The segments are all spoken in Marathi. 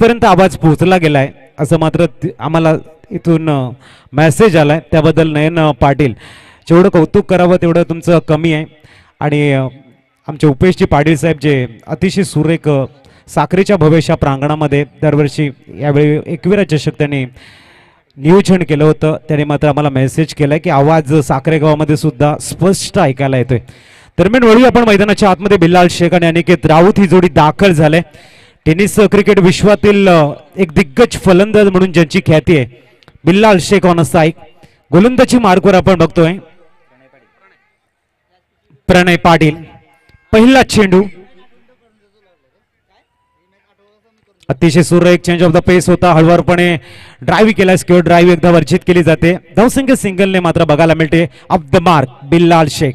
इथपर्यंत आवाज पोहोचला गेलाय असं मात्र आम्हाला इथून मेसेज आलाय, त्याबद्दल नयन पाटील जेवढं कौतुक करावं तेवढं तुमचं कमी आहे. आणि आमचे उपेशजी पाटील साहेब जे अतिशय सुरेख साखरेच्या भवेशा प्रांगणामध्ये दरवर्षी यावेळी 21 चषक त्यांनी नियोजन केलं होतं, त्याने मात्र आम्हाला मेसेज केलाय की आवाज साखरे गावामध्ये सुद्धा स्पष्ट ऐकायला येतोय. दरम्यान वळू आपण मैदानाच्या आतमध्ये बिल्लाल शेख आणि अनिकेत राऊत ही जोडी दाखल झाले. टेनिस क्रिकेट विश्वातील एक दिग्गज फलंदाज म्हणून ज्यांची ख्याती आहे बिल्लाल शेख ऑन स्ट्राइक. गोलंदाजी मार्कवर आपण बघतोय प्रणय पाटील. पहिला चेंडू अतिशय सुरेख चेंज ऑफ द पेस होता, हळवारपणे ड्राईव्ह केला, स्क्वेअर ड्राईव्ह एकदा वर्जित केली जाते. धावसंख्या सिंगलने मात्र बघायला मिळते. Off the mark Billal Shaikh.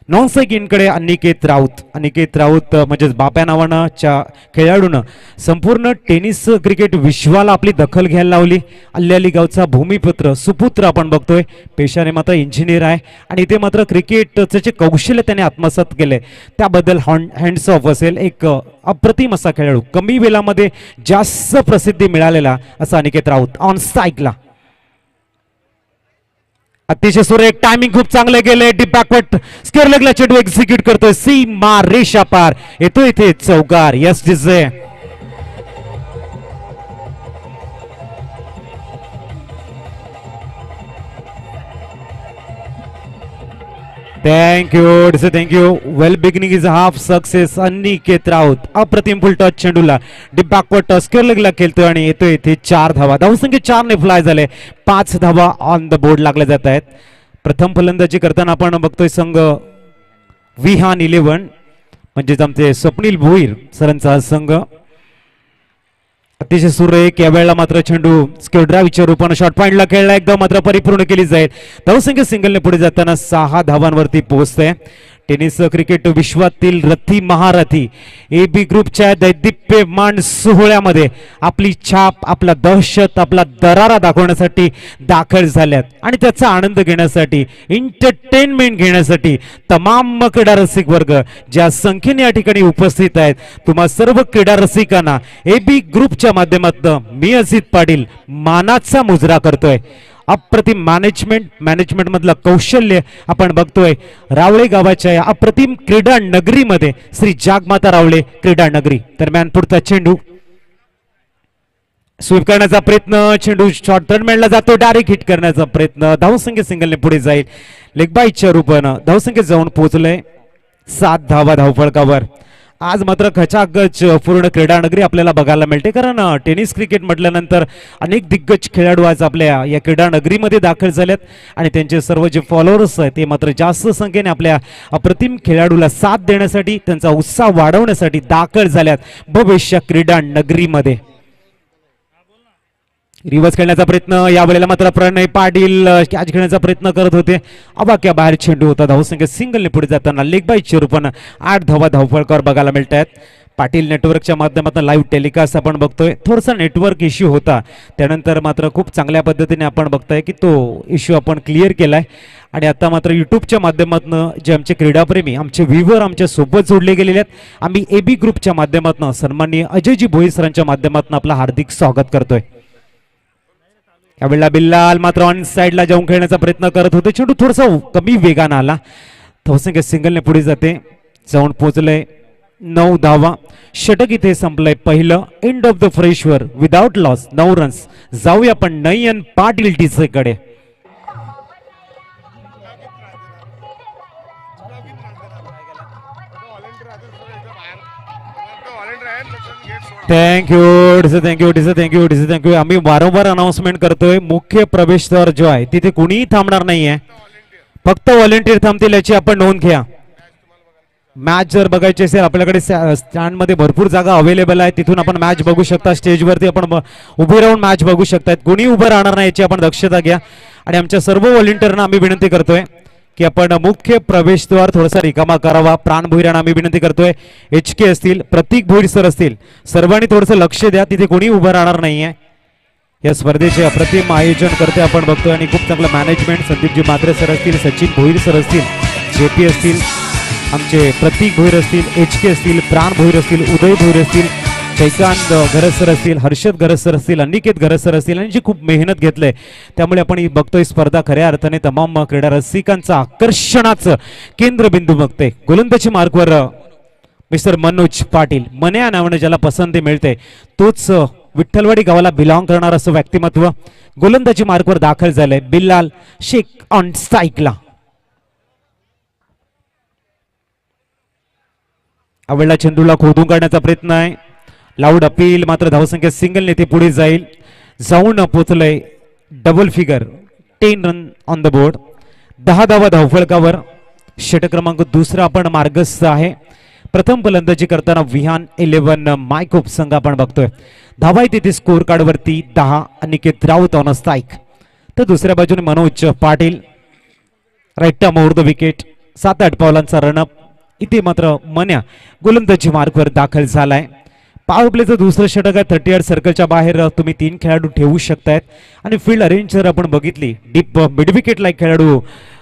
Non strike इनकडे अनिकेत राऊत. अनिकेत राऊत म्हणजेच बाप्या नावानाच्या खेळाडूनं संपूर्ण टेनिस क्रिकेट विश्वाला आपली दखल घ्यायला लावली. अल्ल्याली गावचा भूमिपुत्र सुपुत्र आपण बघतोय, पेशाने मात्र इंजिनियर आहे आणि इथे मात्र क्रिकेटचं जे कौशल्य त्याने आत्मसात केले त्याबद्दल हँड्स ऑफ असेल. एक अप्रतिम असा खेळाडू, कमी वेळामध्ये जास्त प्रसिद्धी मिळालेला असा अनिकेत राऊत ऑन स्ट्राइकला. अतिशय सुरेख टायमिंग खूप चांगले गेले. डीप बॅकवर्ड स्क्वेअर लेगला चेंडू एक्झिक्यूट करतोय, सीमा रेषा पार येतो इथे चौकार. Yes DJ. Thank you DJ, thank you. Well beginning is half success. Aniket Raut अप्रतिम फुल टच चेंडूला डीप बॅकवर्ड स्क्वेअर लेगला खेळतोय आणि येतोय इथे 4 धावा. धावसंख्या 4 ने फ्लाय झाले. 5 धावा ऑन द बोर्ड लागल्या जात आहेत. प्रथम फलंदाजी करताना आपण बघतोय संघ विहान 11 म्हणजेच आमचे स्वप्नील भोईर सरांचा हा संघ. अतिशय सुरेख यावेळेला मात्र चेंडू स्क्वेअर ड्राईव्हच्या रूपाने शॉर्ट पॉइंटला खेळला, एकदा मात्र परिपूर्ण केली जाईल. धावसंख्या सिंगलने पुढे जाताना 6 धावांवरती पोहोचते. टेनिस क्रिकेट विश्वातील रथी महारथी AB ग्रुपच्या दैदिप्यमान सोहळ्यामध्ये आपली छाप, आपला दहशत, आपला दरारा दाखवण्यासाठी दाखल झाल्यात आणि त्याचा आनंद घेण्यासाठी, एंटरटेनमेंट घेण्यासाठी तमाम क्रीडा रसिक वर्ग ज्या संख्येने या ठिकाणी उपस्थित आहेत, तुम्हा सर्व क्रीडा रसिकांना AB ग्रुपच्या माध्यमातून मी अजित पाटील मानाचा मुजरा करतोय. अप्रतिम मॅनेजमेंट मधलं कौशल्य आपण बघतोय रावळे गावाच्या या अप्रतिम क्रीडा नगरीमध्ये, श्री जागमाता रावळे क्रीडा नगरी. दरम्यान पुढचा चेंडू स्वीप करण्याचा प्रयत्न, चेंडू शॉर्ट टर्नमॅनला जातो, डायरेक्ट हिट करण्याचा प्रयत्न. धावसंख्या सिंगलने पुढे जाईल. लेग बाईटच्या रूपानं धावसंख्या जाऊन पोहोचलंय 7 धावा धावफलकावर. आज मात्र खचाखच पूर्ण क्रीडा नगरी आपल्याला बघायला मिळते, कारण टेनिस क्रिकेट म्हटल्यानंतर अनेक दिग्गज खेळाडू आज आपल्या या क्रीडा नगरीमध्ये दाखल झालेत आणि त्यांचे सर्व जे फॉलोअर्स आहेत ते मात्र जास्त संख्येने आपल्या अप्रतिम खेळाडूला साथ देण्यासाठी, त्यांचा उत्साह वाढवण्यासाठी दाखल झाल्यात भविष्य क्रीडा नगरीमध्ये. रिव्हर्स खेळण्याचा प्रयत्न, यावेळेला मात्र प्रणय पाटील कॅच घेण्याचा प्रयत्न करत होते. अबाक्या बाहेर चेंडू होता. धावसंख्या सिंगलने पुढे जाताना लेग बाईटच्या रूपानं 8 धावा धावफलकावर बघायला मिळत आहेत. पाटील नेटवर्कच्या माध्यमातून लाईव्ह टेलिकास्ट आपण बघतोय. थोडासा नेटवर्क इश्यू होता, त्यानंतर मात्र खूप चांगल्या पद्धतीने आपण बघताय की तो इश्यू आपण क्लिअर केलाय आणि आता मात्र युट्यूबच्या माध्यमातून जे आमचे क्रीडाप्रेमी, आमचे व्ह्यूवर आमच्या सोबत जोडले गेलेले आहेत, आम्ही AB ग्रुपच्या माध्यमातून सन्माननीय अजयजी भोईर सरांच्या माध्यमातून आपलं हार्दिक स्वागत करतोय. यावेळेला बिल्लाल मात्र ऑन साइडला जाऊन खेळण्याचा प्रयत्न करत होते. चेंडू थोडासा कमी वेगानं आला. धावसंख्या सिंगलने पुढे जाते. जाऊन पोहोचलंय 9 धावा. षटक इथे संपलंय पहिलं. एंड ऑफ द फ्रेशवर विदाउट लॉस 9 रन्स. जाऊया आपण नयन पाटील टीचेकडे. थँक्यू. आम्ही वारंवार अनाउन्समेंट करतोय, मुख्य प्रवेशद्वार जो आहे तिथे कुणीही थांबणार नाहीये, फक्त व्हॉलेंटियर थांबतील याची आपण नोंद घ्या. मॅच जर बघायची असेल आपल्याकडे स्टँड मध्ये भरपूर जागा अवेलेबल आहे, तिथून आपण मॅच बघू शकता. स्टेजवरती आपण उभे राहून मॅच बघू शकतात. कुणी उभं राहणार नाही याची आपण दक्षता घ्या. आणि आमच्या सर्व व्हॉलेंटियरना आम्ही विनंती करतोय की आपण मुख्य प्रवेशद्वार थोडासा रिकामा करावा. प्राण भोईरांना आम्ही विनंती करतोय, HK असतील, प्रतीक भोईर सर असतील, सर्वांनी थोडंसं लक्ष द्या, तिथे कोणी उभं राहणार नाहीये. या स्पर्धेचे अप्रतिम आयोजन करते आपण बघतोय आणि खूप चांगलं मॅनेजमेंट संदीपजी मात्रे सर असतील, सचिन भोईर सर असतील, JP असतील, आमचे प्रतीक भोईर असतील, HK असतील, प्राण भोईर असतील, उदय भोईर असतील, जयकांत घरसर असतील, हर्षद घरसर असतील, अनिकेत घरसर असतील आणि जी खूप मेहनत घेतले, त्यामुळे आपण ही बघतोय स्पर्धा खऱ्या अर्थाने तमाम क्रीडा रसिकांचं आकर्षणाचं केंद्रबिंदू बघते. गोलंदाजी मार्कवर मिस्टर मनोज पाटील, मने या नावाने ज्याला पसंती मिळते तोच विठ्ठलवाडी गावाला बिलॉंग करणार असं व्यक्तिमत्व गोलंदाजी मार्कवर दाखल झालंय. बिल्लाल शेख ऑन स्ट्राईकला. आवडला चेंडूला खोदून काढण्याचा प्रयत्न आहे. लाऊड अपील, मात्र धावसंख्या सिंगल नेते पुढे जाईल. जाऊन पोचलंय double figure, 10 run on the board. 10 धावा धावफलकावर. षटक क्रमांक दुसरा आपण मार्गस्थ आहे. प्रथम फलंदाजी करताना विहान 11 मायकोप संघ आपण बघतोय. धावा तिथे स्कोर कार्ड वरती 10. Aniket Raut on strike. तर दुसऱ्या बाजूने Manoj Patil right term over the wicket. 7-8 पावलांचा रनअप. इथे मात्र मन्या गोलंदाजी मार्कवर दाखल झालाय. पॉवर प्लेचं दुसरं षटक आहे. 38 सर्कलच्या बाहेर तुम्ही 3 खेळाडू ठेवू शकतायत आणि फील्ड अरेंज जर आपण बघितली, डीप मिड विकेटला एक खेळाडू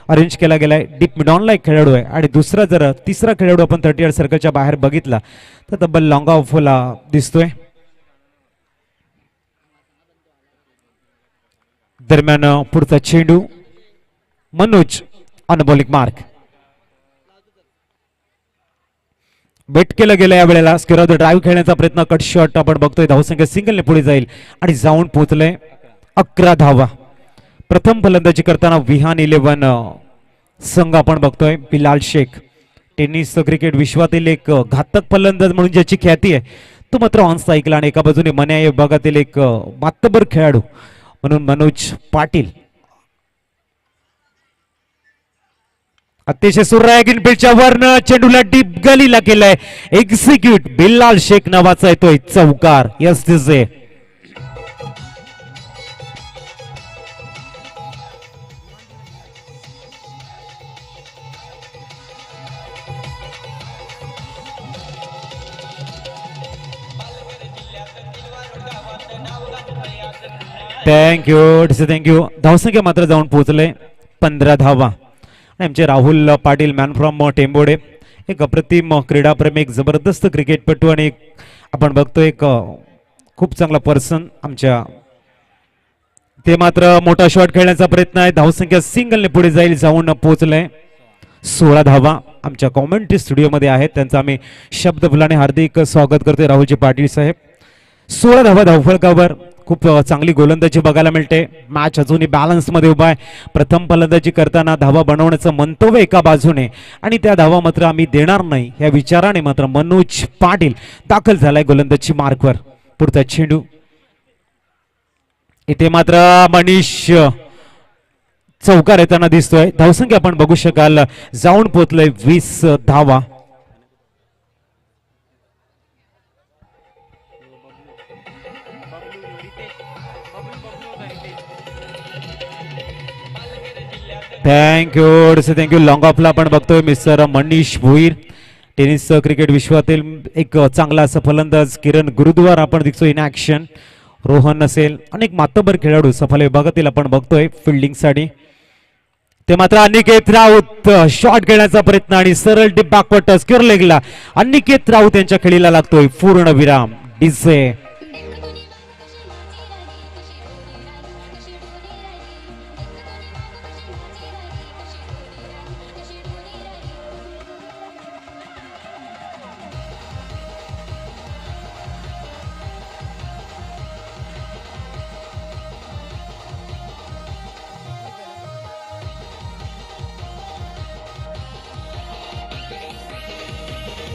अरेंज केला गेलाय, डीप मिडॉनला एक खेळाडू आहे आणि दुसरा जर तिसरा खेळाडू आपण 38 सर्कलच्या बाहेर बघितला तर तब्बल लॉंग ऑफला दिसतोय. दरम्यान पुढचा चेंडू मनोज ऑन बॉलिंग मार्क. बेट केलं गेलं या वेळेला. स्क्वेअर ड्राईव्ह खेळण्याचा प्रयत्न, कट शॉट आपण बघतोय. धावसंख्या सिंगलने पुढे जाईल आणि जाऊन पोहोचले 11 धावा. प्रथम फलंदाजी करताना विहान 11 संघ आपण बघतोय. बिलाल शेख, टेनिस क्रिकेट विश्वातील एक घातक फलंदाज म्हणून ज्याची ख्याती आहे, तो मात्र ऑन स्ट्राईकला. आणि एका बाजूने मन्या या विभागातील एक मातबर खेळाडू म्हणून मनोज पाटील. अतिशय सुरेख इनफिल्डच्या वरनं चेंडूला डीप गलीला केलाय. एक्झिक्यूट बिल्लाल शेख नावाचा येतोय चौकार. Yes this is. थँक्यू. धावसंख्या मात्र जाऊन पोहोचले 15 धावा. आमचे राहुल पाटील, मॅन फ्रॉम टेंबोडे, एक अप्रतिम क्रीडाप्रेमी, एक जबरदस्त क्रिकेटपटू आणि आपण बघतो एक खूप चांगला पर्सन आमच्या. ते मात्र मोठा शॉट खेळण्याचा प्रयत्न आहे. धावसंख्या सिंगलने पुढे जाईल. जाऊन पोहोचलंय 16 धावा. आमच्या कॉमेंट्री स्टुडिओमध्ये आहेत, त्यांचं आम्ही शब्द फुलाने हार्दिक स्वागत करतोय. राहुलजी पाटील साहेब. 16 धावा धावफलकावर. खूप चांगली गोलंदाजी बघायला मिळते. मॅच अजूनही बॅलन्स मध्ये उभा आहे. प्रथम फलंदाजी करताना धावा बनवण्याचं मंतव्य एका बाजूने आणि त्या धावा मात्र आम्ही देणार नाही या विचाराने मात्र मनोज पाटील दाखल झालाय गोलंदाजी मार्कवर. पुढचा चेंडू इथे मात्र मनीष चौकार येताना दिसतोय. धावसंख्या आपण बघू शकाल. जाऊन पोहोचलोय 20 धावा. थँक्यू. लॉंग ऑफला आपण बघतोय mister Manish Bhoir, tennis cricket विश्वातील एक चांगला असा फलंदाज. किरण गुरुद्वार आपण दिसतोय इन ऍक्शन. रोहन असेल, अनेक मातबर खेळाडू सफल विभागातील आपण बघतोय फिल्डिंगसाठी. ते मात्र अनिकेत राऊत शॉट घेण्याचा प्रयत्न आणि सरळ डिप बॅकवर्ड टच स्क्वेअर लेगला अनिकेत राऊत यांच्या खेळीला लागतोय पूर्ण विराम. DJ.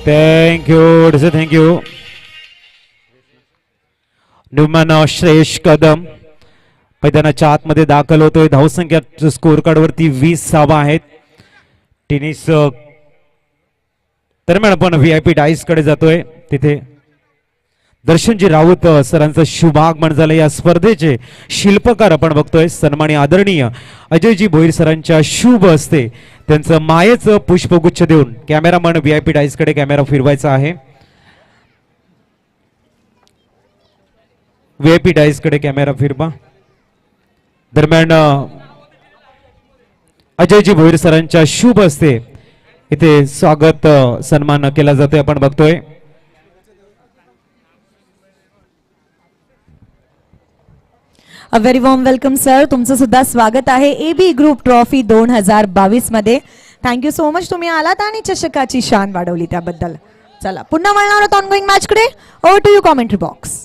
Thank you. New man Shreyash Kadam मैदानाच्या आतमध्ये दाखल होतोय. धावसंख्या स्कोर कार्ड वरती 20 धावा आहेत. टेनिस दरम्यान आपण VIP डाईस कडे जातोय. तिथे दर्शनजी राऊत सरांचं शुभागमन झालं. या स्पर्धेचे शिल्पकार आपण बघतोय सन्माननीय आदरणीय अजयजी भोईर सरांच्या शुभ हस्ते त्यांचं मायेचं पुष्पगुच्छ देऊन कॅमेरामन VIP डाईस कडे कॅमेरा फिरवायचा आहे. VIP डाईस कडे कॅमेरा फिरवा. दरम्यान अजयजी भोईर सरांच्या शुभ हस्ते इथे स्वागत सन्मान केला जातोय आपण बघतोय. A very warm welcome sir. तुमचं सुद्धा स्वागत आहे AB ग्रुप ट्रॉफी 2022 मध्ये. थँक्यू सो मच तुम्ही आलात आणि चषकाची शान वाढवली त्याबद्दल. चला पुन्हा वळणार आहोत ऑनगोईंग मॅचकडे. Over to you commentary box.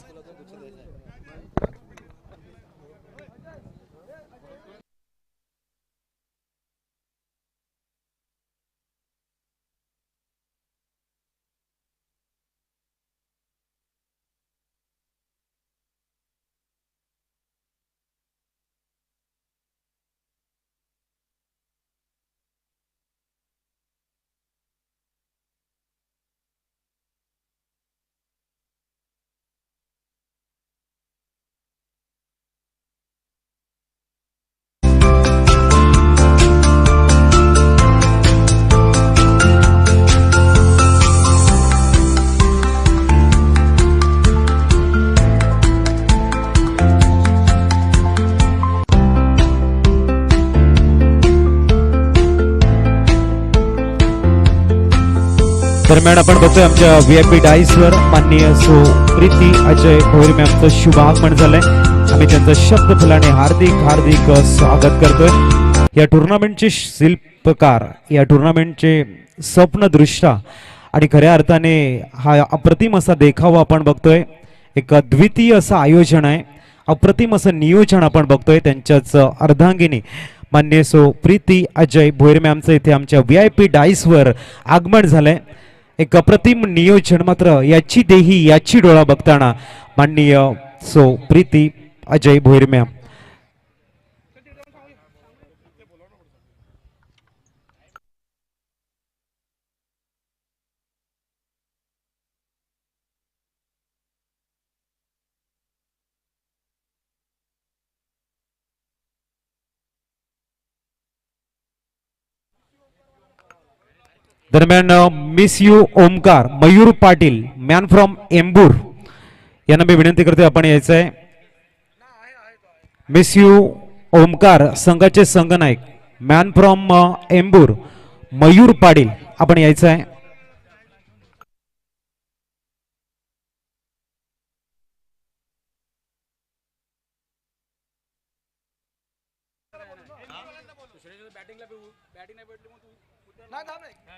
दरम्यान आपण बघतोय आमच्या VIP डाईसवर माननीय सो प्रीती अजय भोईर मॅमचं शुभ आगमन झालंय. आम्ही त्यांचं शब्द फुलाने हार्दिक हार्दिक स्वागत करतोय. या टुर्नामेंटचे शिल्पकार, या टुर्नामेंटचे स्वप्नदृष्टा आणि खऱ्या अर्थाने हा अप्रतिम असा देखावा आपण बघतोय. एक अद्वितीय असं आयोजन आहे, अप्रतिम असं नियोजन आपण बघतोय. त्यांच्याच अर्धांगिनी मान्य सो प्रीती अजय भोईर मॅमचं इथे आमच्या VIP डाईसवर आगमन झालंय. एक अप्रतिम नियोजन. मात्र याची देही याची डोळा बघताना माननीय सो प्रीती अजय भोईर मॅम. दरम्यान miss you Omkar Mayur Patil man from एम्बूर यांना मी विनंती करते आपण यायचं आहे. मिस यू ओमकार संघाचे संघनायक मॅन फ्रॉम एम्बूर मयूर पाटील आपण यायचं आहे.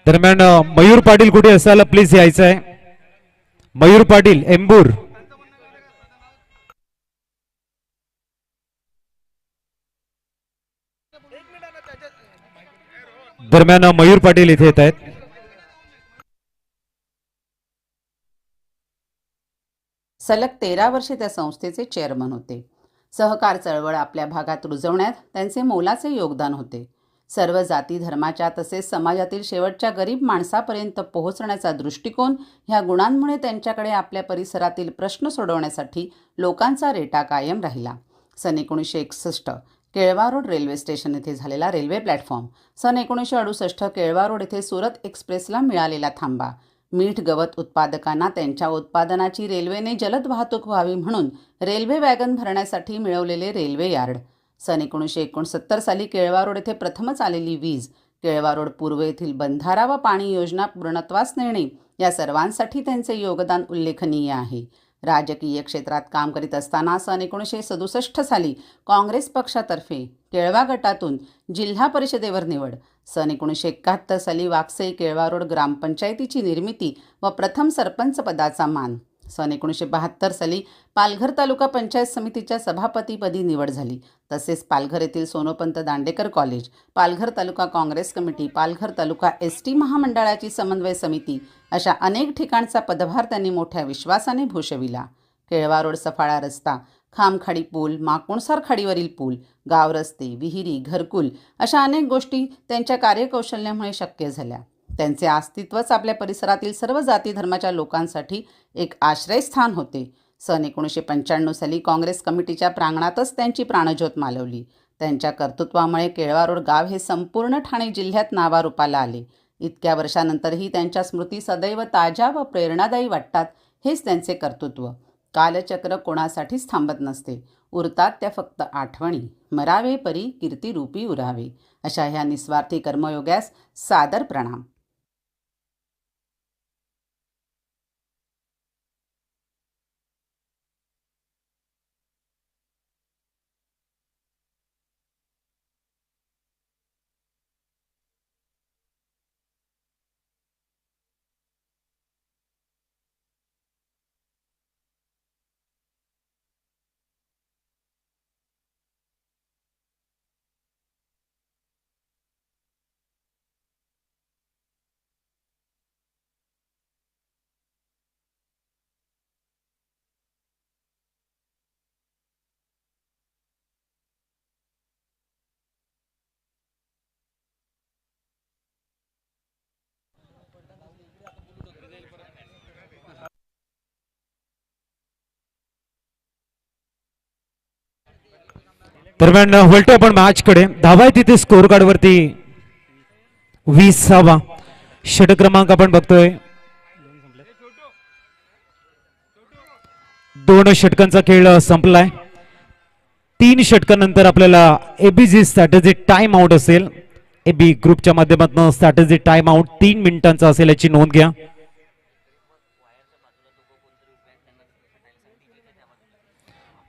दरम्यान मयूर पाटील कुठे असाल प्लीज यायचं आहे. मयूर पाटील एम्बूर. दरम्यान मयूर पाटील इथे येत आहेत. सलग 13 वर्षे त्या संस्थेचे चेअरमन होते. सहकार चळवळ आपल्या भागात रुजवण्यात त्यांचे मोलाचे योगदान होते. सर्व जाती धर्माच्या तसेच समाजातील शेवटच्या गरीब माणसापर्यंत पोहोचण्याचा दृष्टिकोन ह्या गुणांमुळे त्यांच्याकडे आपल्या परिसरातील प्रश्न सोडवण्यासाठी लोकांचा रेटा कायम राहिला. सन 1961 केळवा रोड रेल्वे स्टेशन येथे झालेला रेल्वे प्लॅटफॉर्म, सन 1968 केळवा रोड येथे सुरत एक्सप्रेसला मिळालेला थांबा, मीठ गवत उत्पादकांना त्यांच्या उत्पादनाची रेल्वेने जलद वाहतूक व्हावी म्हणून रेल्वे वॅगन भरण्यासाठी मिळवलेले रेल्वे यार्ड, सन 1969 साली केळवा रोड येथे प्रथमच आलेली वीज, केळवा रोड पूर्व येथील बंधारा व पाणी योजना पूर्णत्वास नेणे या सर्वांसाठी त्यांचे योगदान उल्लेखनीय आहे. राजकीय क्षेत्रात काम करीत असताना सन 1967 साली काँग्रेस पक्षातर्फे केळवा गटातून जिल्हा परिषदेवर निवड, सन 1971 साली वाकसई केळवा रोड ग्रामपंचायतीची निर्मिती व प्रथम सरपंच पदाचा मान, सन 1972 साली पालघर तालुका पंचायत समितीच्या सभापतीपदी निवड झाली. तसेच पालघर येथील सोनोपंत दांडेकर कॉलेज, पालघर तालुका काँग्रेस कमिटी, पालघर तालुका ST महामंडळाची समन्वय समिती अशा अनेक ठिकाणचा पदभार त्यांनी मोठ्या विश्वासाने भूषविला. केळवा रोड सफाळा रस्ता, खामखाडी पूल, माकुणसार खाडीवरील पूल, गाव रस्ते, विहिरी, घरकुल अशा अनेक गोष्टी त्यांच्या कार्यकौशल्यामुळे शक्य झाल्या. त्यांचे अस्तित्वच आपल्या परिसरातील सर्व जाती धर्माच्या लोकांसाठी एक आश्रयस्थान होते. सन 1995 साली काँग्रेस कमिटीच्या प्रांगणातच त्यांची प्राणज्योत मालवली. त्यांच्या कर्तृत्वामुळे केळवा रोड गाव हे संपूर्ण ठाणे जिल्ह्यात नावारूपाला आले. इतक्या वर्षानंतरही त्यांच्या स्मृती सदैव ताज्या व प्रेरणादायी वाटतात. हेच त्यांचे कर्तृत्व. कालचक्र कोणासाठीच थांबत नसते. उरतात त्या फक्त आठवणी. मरावे परी कीर्तिरूपी उरावे. अशा ह्या निस्वार्थी कर्मयोग्यास सादर प्रणाम. दरम्यान वळतो आपण मॅच कडे. धावा आहे तिथे स्कोर कार्ड वरती 20 धावा. षटक क्रमांक आपण बघतोय. 2 षटकांचा खेळ संपलाय. 3 षटकानंतर आपल्याला एबीजी स्ट्रॅटेजी टाइम आउट असेल. एबी ग्रुपच्या माध्यमातून स्ट्रॅटेजी टाइम आउट 3 मिनिटांचा असेल याची नोंद घ्या.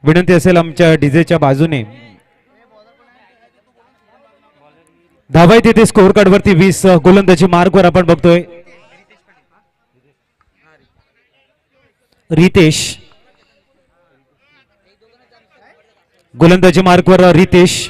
विनंती असेल आमच्या डीजेच्या बाजूने. धावा आहे तिथे स्कोर कार्ड वरती 20. गोलंदाजी मार्कवर आपण बघतोय रितेश. गोलंदाजी मार्कवर रितेश.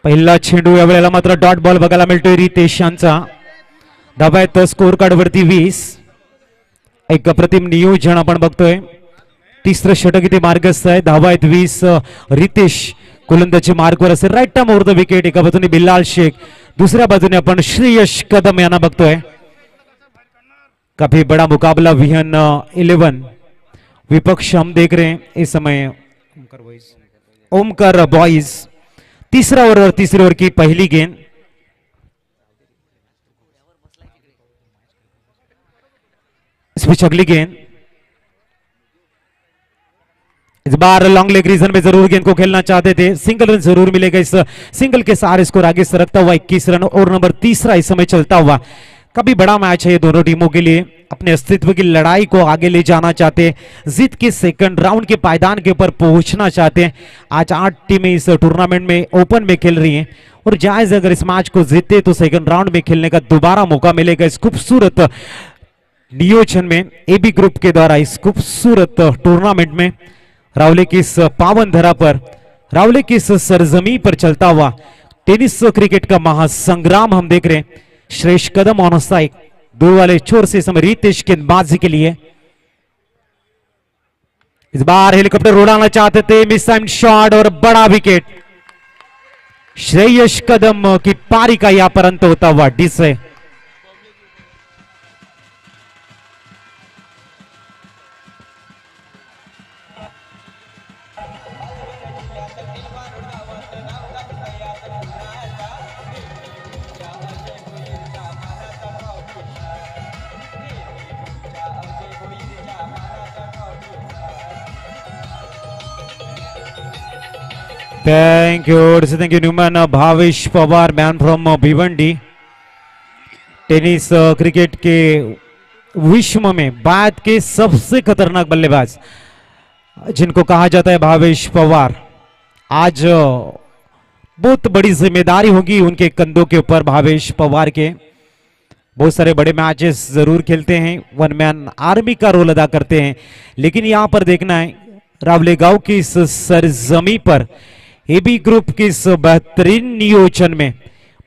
पहिला चेंडू या वेळेला मात्र डॉट बॉल बघायला मिळतोय रितेश यांचा. धावा आहेत स्कोर कार्ड वरती 20. एक अप्रतिम नियोजन आपण बघतोय. तिसरं षटक इथे मार्गस्थ आहे. धावा आहेत 20. रितेश गोलंदाजी मार्कवर असेल. Right term over the wicket. एका बाजूने बिल्लाल शेख, दुसऱ्या बाजूने आपण श्रेयश कदम यांना बघतोय. काफी बड़ा मुकाबला विहन 11 विपक्ष हम देख रहे हैं इस समय. ओमकार बॉयज. तीसरा ओवर, तीसरे ओवर की पहली गेंद. इस बीच अगली गेंद. इस बार लॉन्ग लेग रीजन में जरूर गेंद को खेलना चाहते थे. सिंगल रन जरूर मिलेगा. इस सिंगल के सहारे स्कोर आगे सरकता हुआ 21 रन. और नंबर तीसरा इस समय चलता हुआ. काफी बड़ा मैच है ये दोनों टीमों के लिए. अपने अस्तित्व की लड़ाई को आगे ले जाना चाहते हैं. जीत के सेकंड राउंड के पायदान के ऊपर पहुंचना चाहते हैं. आज 8 टीमें इस टूर्नामेंट में ओपन में खेल रही हैं और जायज अगर इस मैच को जीते तो सेकंड राउंड में खेलने का दोबारा मौका मिलेगा. इस खूबसूरत नियोजन में एबी ग्रुप के द्वारा इस खूबसूरत टूर्नामेंट में रावले की इस पावन धरा पर, रावले की इस सरजमी पर चलता हुआ टेनिस क्रिकेट का महासंग्राम हम देख रहे हैं. श्रेष्ठ कदम ऑन स्ट्राइक. दूर वाले छोर से समय रितेश गेंदबाजी के लिए. इस बार हेलीकॉप्टर उड़ाना चाहते थे. मिस टाइम शॉट और बड़ा विकेट. श्रेयस कदम की पारी का यहां पर अंत होता हुआ डिस है. Thank you new man. Bhavesh Pawar, man from Bhiwandi. Tennis cricket के विश्व में बाद के सबसे खतरनाक बल्लेबाज जिनको कहा जाता है भावेश पवार. आज बहुत बड़ी जिम्मेदारी होगी उनके कंधों के ऊपर. भावेश पवार के बहुत सारे बड़े मैचेस जरूर खेलते हैं, वन मैन आर्मी का रोल अदा करते हैं, लेकिन यहां पर देखना है रावले गांव की इस सरजमी पर एबी ग्रुप के इस बेहतरीन नियोजन में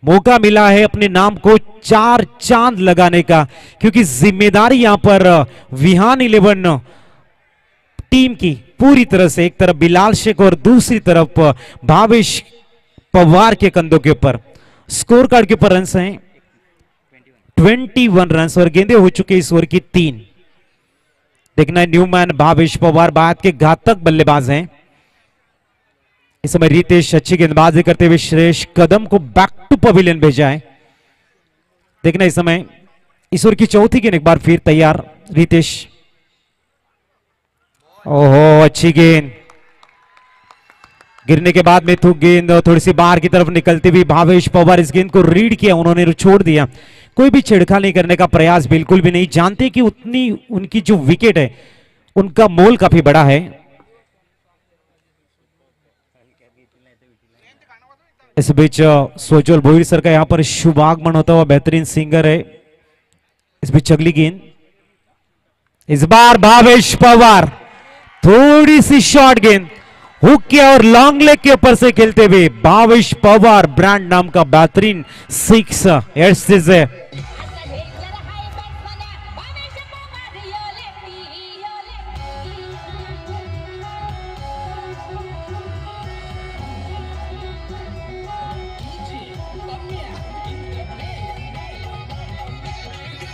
मौका मिला है अपने नाम को 4 चांद लगाने का, क्योंकि जिम्मेदारी यहां पर विहान 11 टीम की पूरी तरह से, एक तरफ बिलाल शेख और दूसरी तरफ भावेश पवार के कंधों के ऊपर. स्कोर कार्ड के ऊपर रन हैं 21 रन और गेंदे हो चुके इस ओवर की 3. देखना है न्यूमैन भावेश पवार बाद के घातक बल्लेबाज हैं. इस समय रितेश अच्छी गेंदबाजी करते हुए श्रेष्ठ कदम को बैक टू पवेलियन भेजा है. देखना इस समय इस ओवर की चौथी गेंद एक बार फिर तैयार रितेश. ओहो अच्छी गेंद. गिरने के बाद में गेंद थोड़ी सी बाहर की तरफ निकलती हुई. भावेश पवार इस गेंद को रीड किया, उन्होंने छोड़ दिया. कोई भी छेड़खानी करने का प्रयास बिल्कुल भी नहीं. जानते कि उतनी उनकी जो विकेट है उनका मोल काफी बड़ा है. इस बीच सोजल भोईर सर का यहां पर शुभ आगमन होता हुआ बेहतरीन सिंगर है. इस बीच अगली गेंद. इस बार भावेश पवार थोड़ी सी शॉर्ट गेंद हुक किया और लॉन्ग लेग के ऊपर से खेलते हुए भावेश पवार ब्रांड नाम का बेहतरीन 6 एड्स है.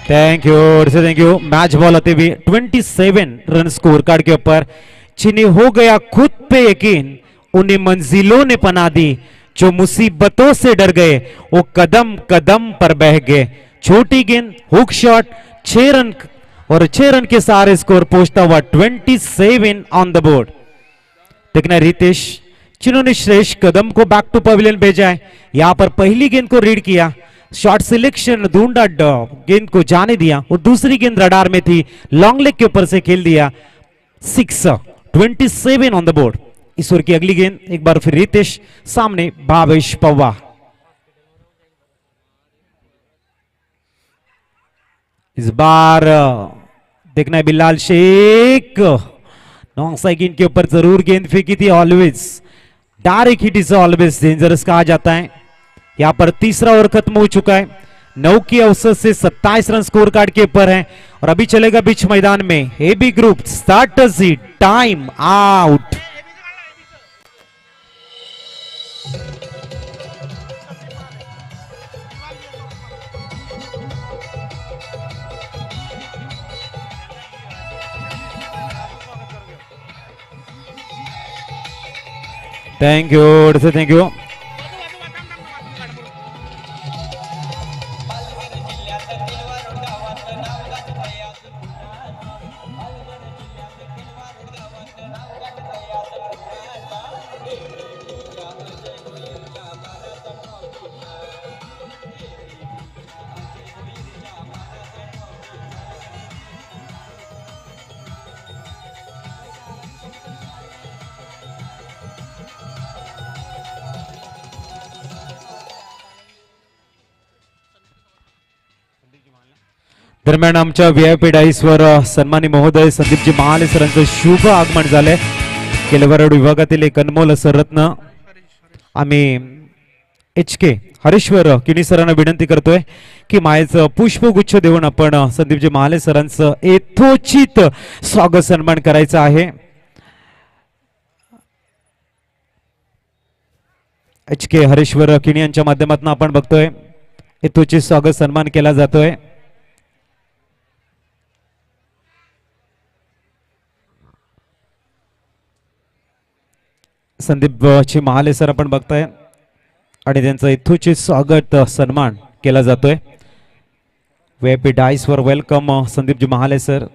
थैंक यू मैच बॉल आते हुए 27 रन स्कोर कार्ड के ऊपर जिन्हें हो गया खुद पे यकीन, उन्हें मंजिलों ने पना दी, जो मुसीबतों से डर गए वो कदम कदम पर बह गए। छोटी गेंद हुक शॉट 6 रन और 6 रन के सारे स्कोर पहुंचता हुआ 27 ऑन द बोर्ड। देखना रितेश जिन्होंने श्रेष्ठ कदम को बैक टू पवेलियन भेजा है, यहां पर पहली गेंद को रीड किया, शॉट सिलेक्शन ढूंढा, गेंद को जाने दिया और दूसरी गेंद रडार में थी, लॉन्ग लेग के ऊपर से खेल दिया 6। 27 on the board. Is over की अगली गेंद एक बार फिर रितेश, सामने भावेश पव्वा। इस बार देखना है बिल्लाल शेख, लॉन्ग साइकिल के ऊपर जरूर गेंद फेंकी थी, always direct hit is always dangerous कहा जाता है। यहां पर तीसरा ओवर खत्म हो चुका है, 9 की औसत से 27 रन स्कोर कार्ड के ऊपर है और अभी चलेगा बीच मैदान में एबी ग्रुप स्टार्टर्स ही टाइम आउट। Thank you. दरम्यान आमच्या व्हीआयपी डाईसवर सन्मानी महोदय संदीपजी महाले सरांचं शुभ आगमन झालंय। केलवरड विभागातील एक अनमोल असं रत्न आम्ही HK हरीश्वर किनी सरांना विनंती करतोय की मायेचं पुष्पगुच्छ देऊन आपण संदीपजी महाले सरांचं यथोचित स्वागत सन्मान करायचं आहे। HK हरीश्वर किनी यांच्या माध्यमातून आपण बघतोय यथोचित स्वागत सन्मान केला जातोय। संदीप जी महाले सर आपण बघताय आणि त्यांचं यथोचित स्वागत सन्मान केला जातोय। व्हीआयपी डाईस वर वेलकम संदीपजी महाले सर।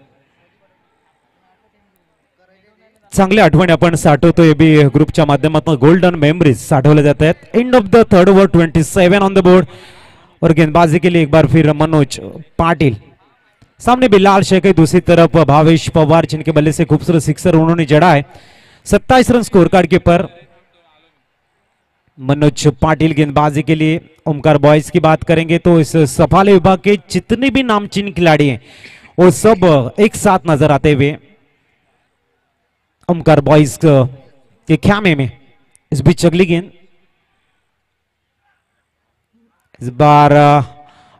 चांगल्या आठवणी आपण साठवतोय एबी ग्रुपच्या माध्यमातून, गोल्डन मेमरीज साठवल्या जात आहेत। End of the third over 27 on the board और गेंदबाजी के लिए एक बार फिर मनोज पाटिल, सामने बिल्लाल शेख है, दूसरी तरफ भावेश पवार जिनके बल्ले से खूबसूरत सिक्सर उन्होंने जड़ा है। 27 रन स्कोर कार्ड के पर मनोज पाटिल गेंदबाजी के लिए। ओमकार बॉयज की बात करेंगे तो इस सफाले विभाग के जितने भी नामचीन खिलाड़ी हैं वो सब एक साथ नजर आते हुए ओमकार बॉयज के ख्यामे में। इस बीच अगली गेंद इस बार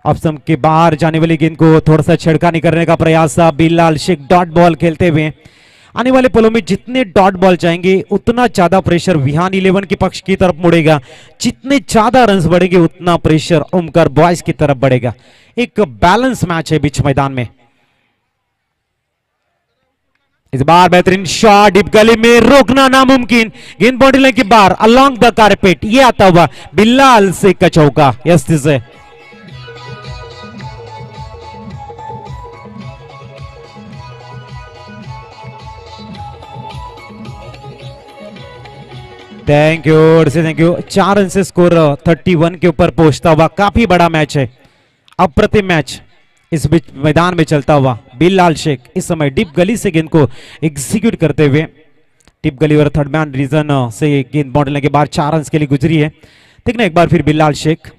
ऑप्शन के बाहर जाने वाली गेंद को थोड़ा सा छिड़कानी करने का प्रयास था। बिल्लाल शेख डॉट बॉल खेलते हुए। आने वाले पलों में जितने डॉट बॉल जाएंगे उतना ज्यादा प्रेशर विहान 11 के पक्ष की तरफ मुड़ेगा, जितने ज्यादा रन्स बढ़ेंगे उतना प्रेशर ओमकार बॉयज की तरफ बढ़ेगा। एक बैलेंस मैच है बीच मैदान में। इस बार बेहतरीन शॉट, डीप गली में रोकना नामुमकिन, गेंद बाउंड्री लाइन के बाहर अलोंग द कारपेट, ये आता हुआ बिल्लाल शेख का चौका। यस दिस है thank you. 4 run say score 31 के ऊपर पहुंचता हुआ काफी बड़ा मैच है, अप्रतिम मैच इस बीच मैदान में चलता हुआ। बिल्लाल शेख इस समय डीप गली से गेंद को एग्जीक्यूट करते हुए, डीप गली और थर्ड मैन रीजन से गेंद बाउंड्री के बाद 4 रन के लिए गुजरी है। देखना एक बार फिर बिल्लाल शेख,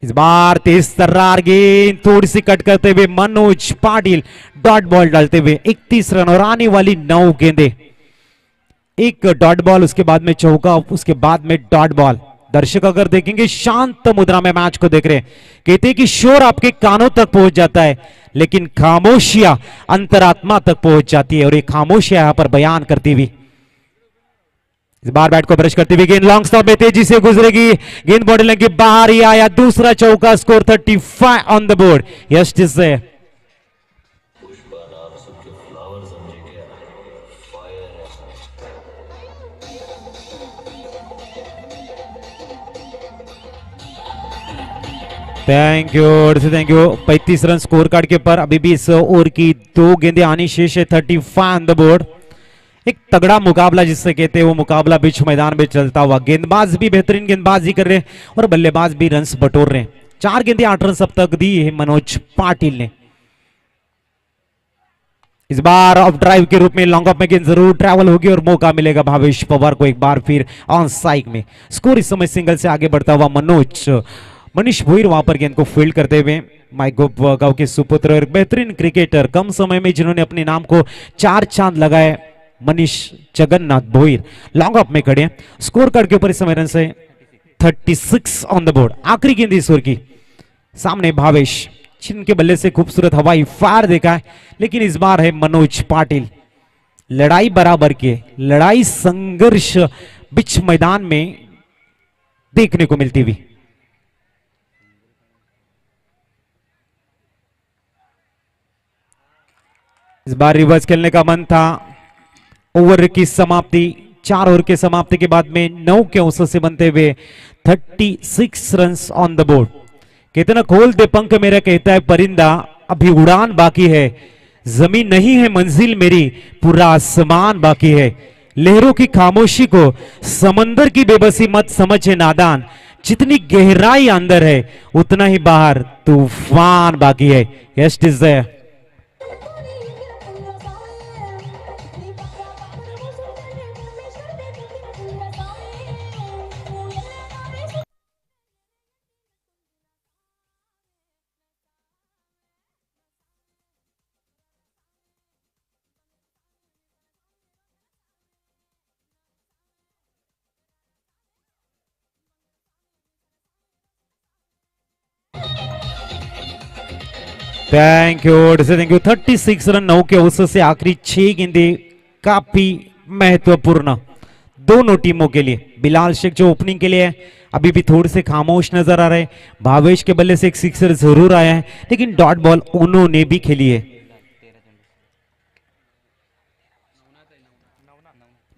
इस बार तेज तर्रार गेंद थोड़ी सी कट करते हुए मनोज पाटिल डॉट बॉल डालते हुए 31 रन और आने वाली 9 गेंदे। एक डॉट बॉल, उसके बाद में चौका, उसके बाद में डॉट बॉल। दर्शक अगर देखेंगे शांत मुद्रा में मैच को देख रहे हैं, कहते हैं कि शोर आपके कानों तक पहुंच जाता है लेकिन खामोशियां अंतरात्मा तक पहुंच जाती है और ये खामोशियां यहां पर बयान करती हुई। इस बार बैट को ब्रश करती हुई गेंद लॉन्ग स्टॉप में तेजी से गुजरेगी, गेंद बॉडी लाइन के बाहर ही आया, दूसरा चौका, score 35 on the board. Yash से thank you 35 run score card के ऊपर। अभी भी इस ओवर की 2 गेंदें आनी शेष है। 35 ऑन द बोर्ड। एक तगड़ा मुकाबला जिससे कहते हैं वो मुकाबला बीच मैदान में चलता हुआ। गेंदबाज भी बेहतरीन गेंदबाजी कर रहे हैं और बल्लेबाज भी रन बटोर रहे हैं। 4 गेंदें 8 रन अब तक दी है मनोज पाटिल ने। इस बार ऑफ ड्राइव के रूप में लॉन्ग ऑफ में गेंद जरूर ट्रैवल होगी और मौका मिलेगा भावेश पवार को एक बार फिर ऑन साइड में। स्कोर इस समय सिंगल से आगे बढ़ता हुआ मनीष भोईर वहां पर गेंद को फील्ड करते हुए। माइगोप गांव के सुपुत्र और बेहतरीन क्रिकेटर, कम समय में जिन्होंने अपने नाम को 4 चांद लगाए, मनीष जगन्नाथ भोईर लॉन्ग ऑफ में खड़े हैं। स्कोर कार्ड के ऊपर इस समय run say 36 on the board. आखिरी गेंद इस ओवर की सामने भावेश, जिनके बल्ले से खूबसूरत हवाई फायर देखा है, लेकिन इस बार है मनोज पाटिल। लड़ाई बराबर के, लड़ाई संघर्ष बीच मैदान में देखने को मिलती हुई। इस बार रिवर्स खेलने का मन था। ओवर की समाप्ति, 4 ओवर के समाप्ति के बाद में 9 के औसत से बनते हुए 36 रन ऑन द बोर्ड। कितना खोल दे पंख मेरा, कहता है परिंदा, अभी उड़ान बाकी है। जमीन नहीं है मंजिल मेरी, पूरा आसमान बाकी है। लहरों की खामोशी को समंदर की बेबसी मत समझे नादान, जितनी गहराई अंदर है उतना ही बाहर तूफान बाकी है। Yes it is there. Thank you 36 run 9 के औसत से आखिरी 6 गेंदें काफी महत्वपूर्ण दोनों टीमों के लिए। बिलाल शेख जो ओपनिंग के लिए है अभी भी थोड़े से खामोश नजर आ रहे हैं। भावेश के बल्ले से एक सिक्सर जरूर आया है, लेकिन डॉट बॉल उन्होंने भी खेली है।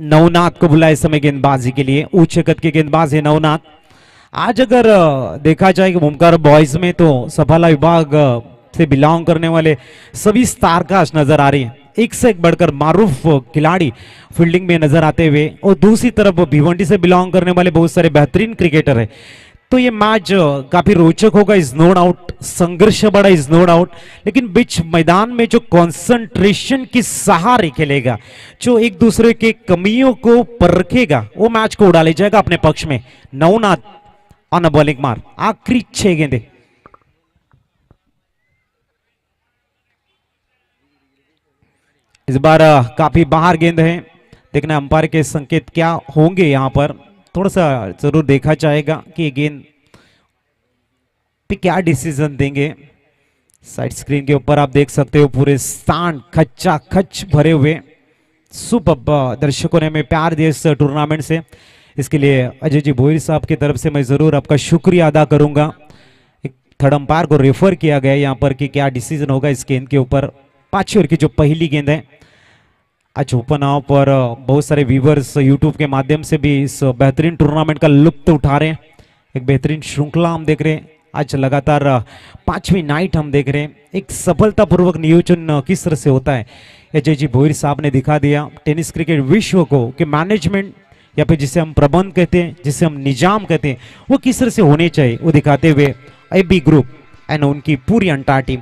नवनाथ को बुलाया इस समय गेंदबाजी के लिए। ऊंचे कद के गेंदबाज है नवनाथ। आज अगर देखा जाए कि ओमकार बॉयज में तो सफाला विभाग से बिलोंग करने वाले सभी स्टारकास्ट नजर आ रही हैं। एक से एक बढ़कर मारूफ खिलाड़ी फील्डिंग में नजर आते हुए, और दूसरी तरफ भिवंडी से बिलोंग करने वाले बहुत सारे बेहतरीन क्रिकेटर हैं। तो ये मैच काफी रोचक होगा, इज नो डाउट। संघर्ष बड़ा, इज नो डाउट। लेकिन बीच मैदान में जो कंसंट्रेशन की सहारे खेलेगा, जो एक दूसरे के कमियों को परखेगा, वो मैच को उड़ा ले जाएगा अपने पक्ष में। नवनाथ ऑन अ बॉलिंग मार, आखिरी 6 गेंदें। इस बार काफी बाहर गेंद है। देखना अंपायर के संकेत क्या होंगे। यहां पर थोड़ा सा जरूर देखा जाएगा कि गेंद पे क्या डिसीजन देंगे। साइड स्क्रीन के ऊपर आप देख सकते हो पूरे स्थान खच्चा खच भरे हुए। सुपर दर्शकों ने हमें प्यार दिया इस टूर्नामेंट से। इसके लिए अजय जी भोईर साहब की तरफ से मैं जरूर आपका शुक्रिया अदा करूंगा। एक थर्ड अंपायर को रेफर किया गया यहाँ पर कि क्या डिसीजन होगा इस गेंद के ऊपर। 5 ओवर की जो पहली गेंद है, आज ओपन आओ पर बहुत सारे व्यूवर्स यूट्यूब के माध्यम से भी इस बेहतरीन टूर्नामेंट का लुत्फ उठा रहे हैं। एक बेहतरीन श्रृंखला हम देख रहे हैं। आज लगातार 5वीं नाइट हम देख रहे हैं। एक सफलतापूर्वक नियोजन किस तरह से होता है, अजय जी भोईर साहब ने दिखा दिया टेनिस क्रिकेट विश्व को कि मैनेजमेंट या फिर जिसे हम प्रबंध कहते हैं, जिसे हम निजाम कहते हैं, वो किस तरह से होने चाहिए, वो दिखाते हुए एबी ग्रुप एंड उनकी पूरी अंटार टीम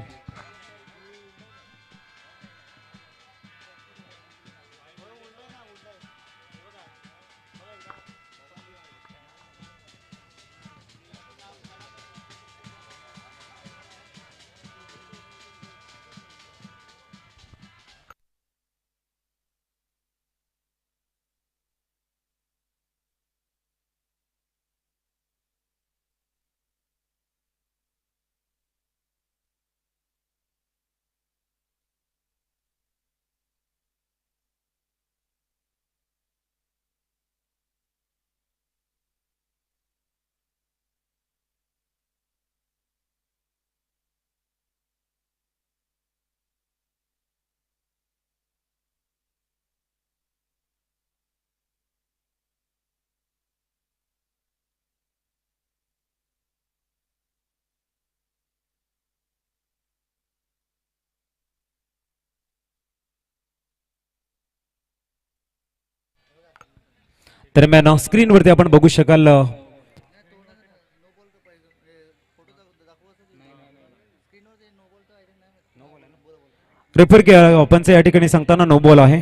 दरम्यान स्क्रीनवरती आपण बघू शकाल रेफर किया पंच या ठिकाणी सांगताना नो बॉल आहे.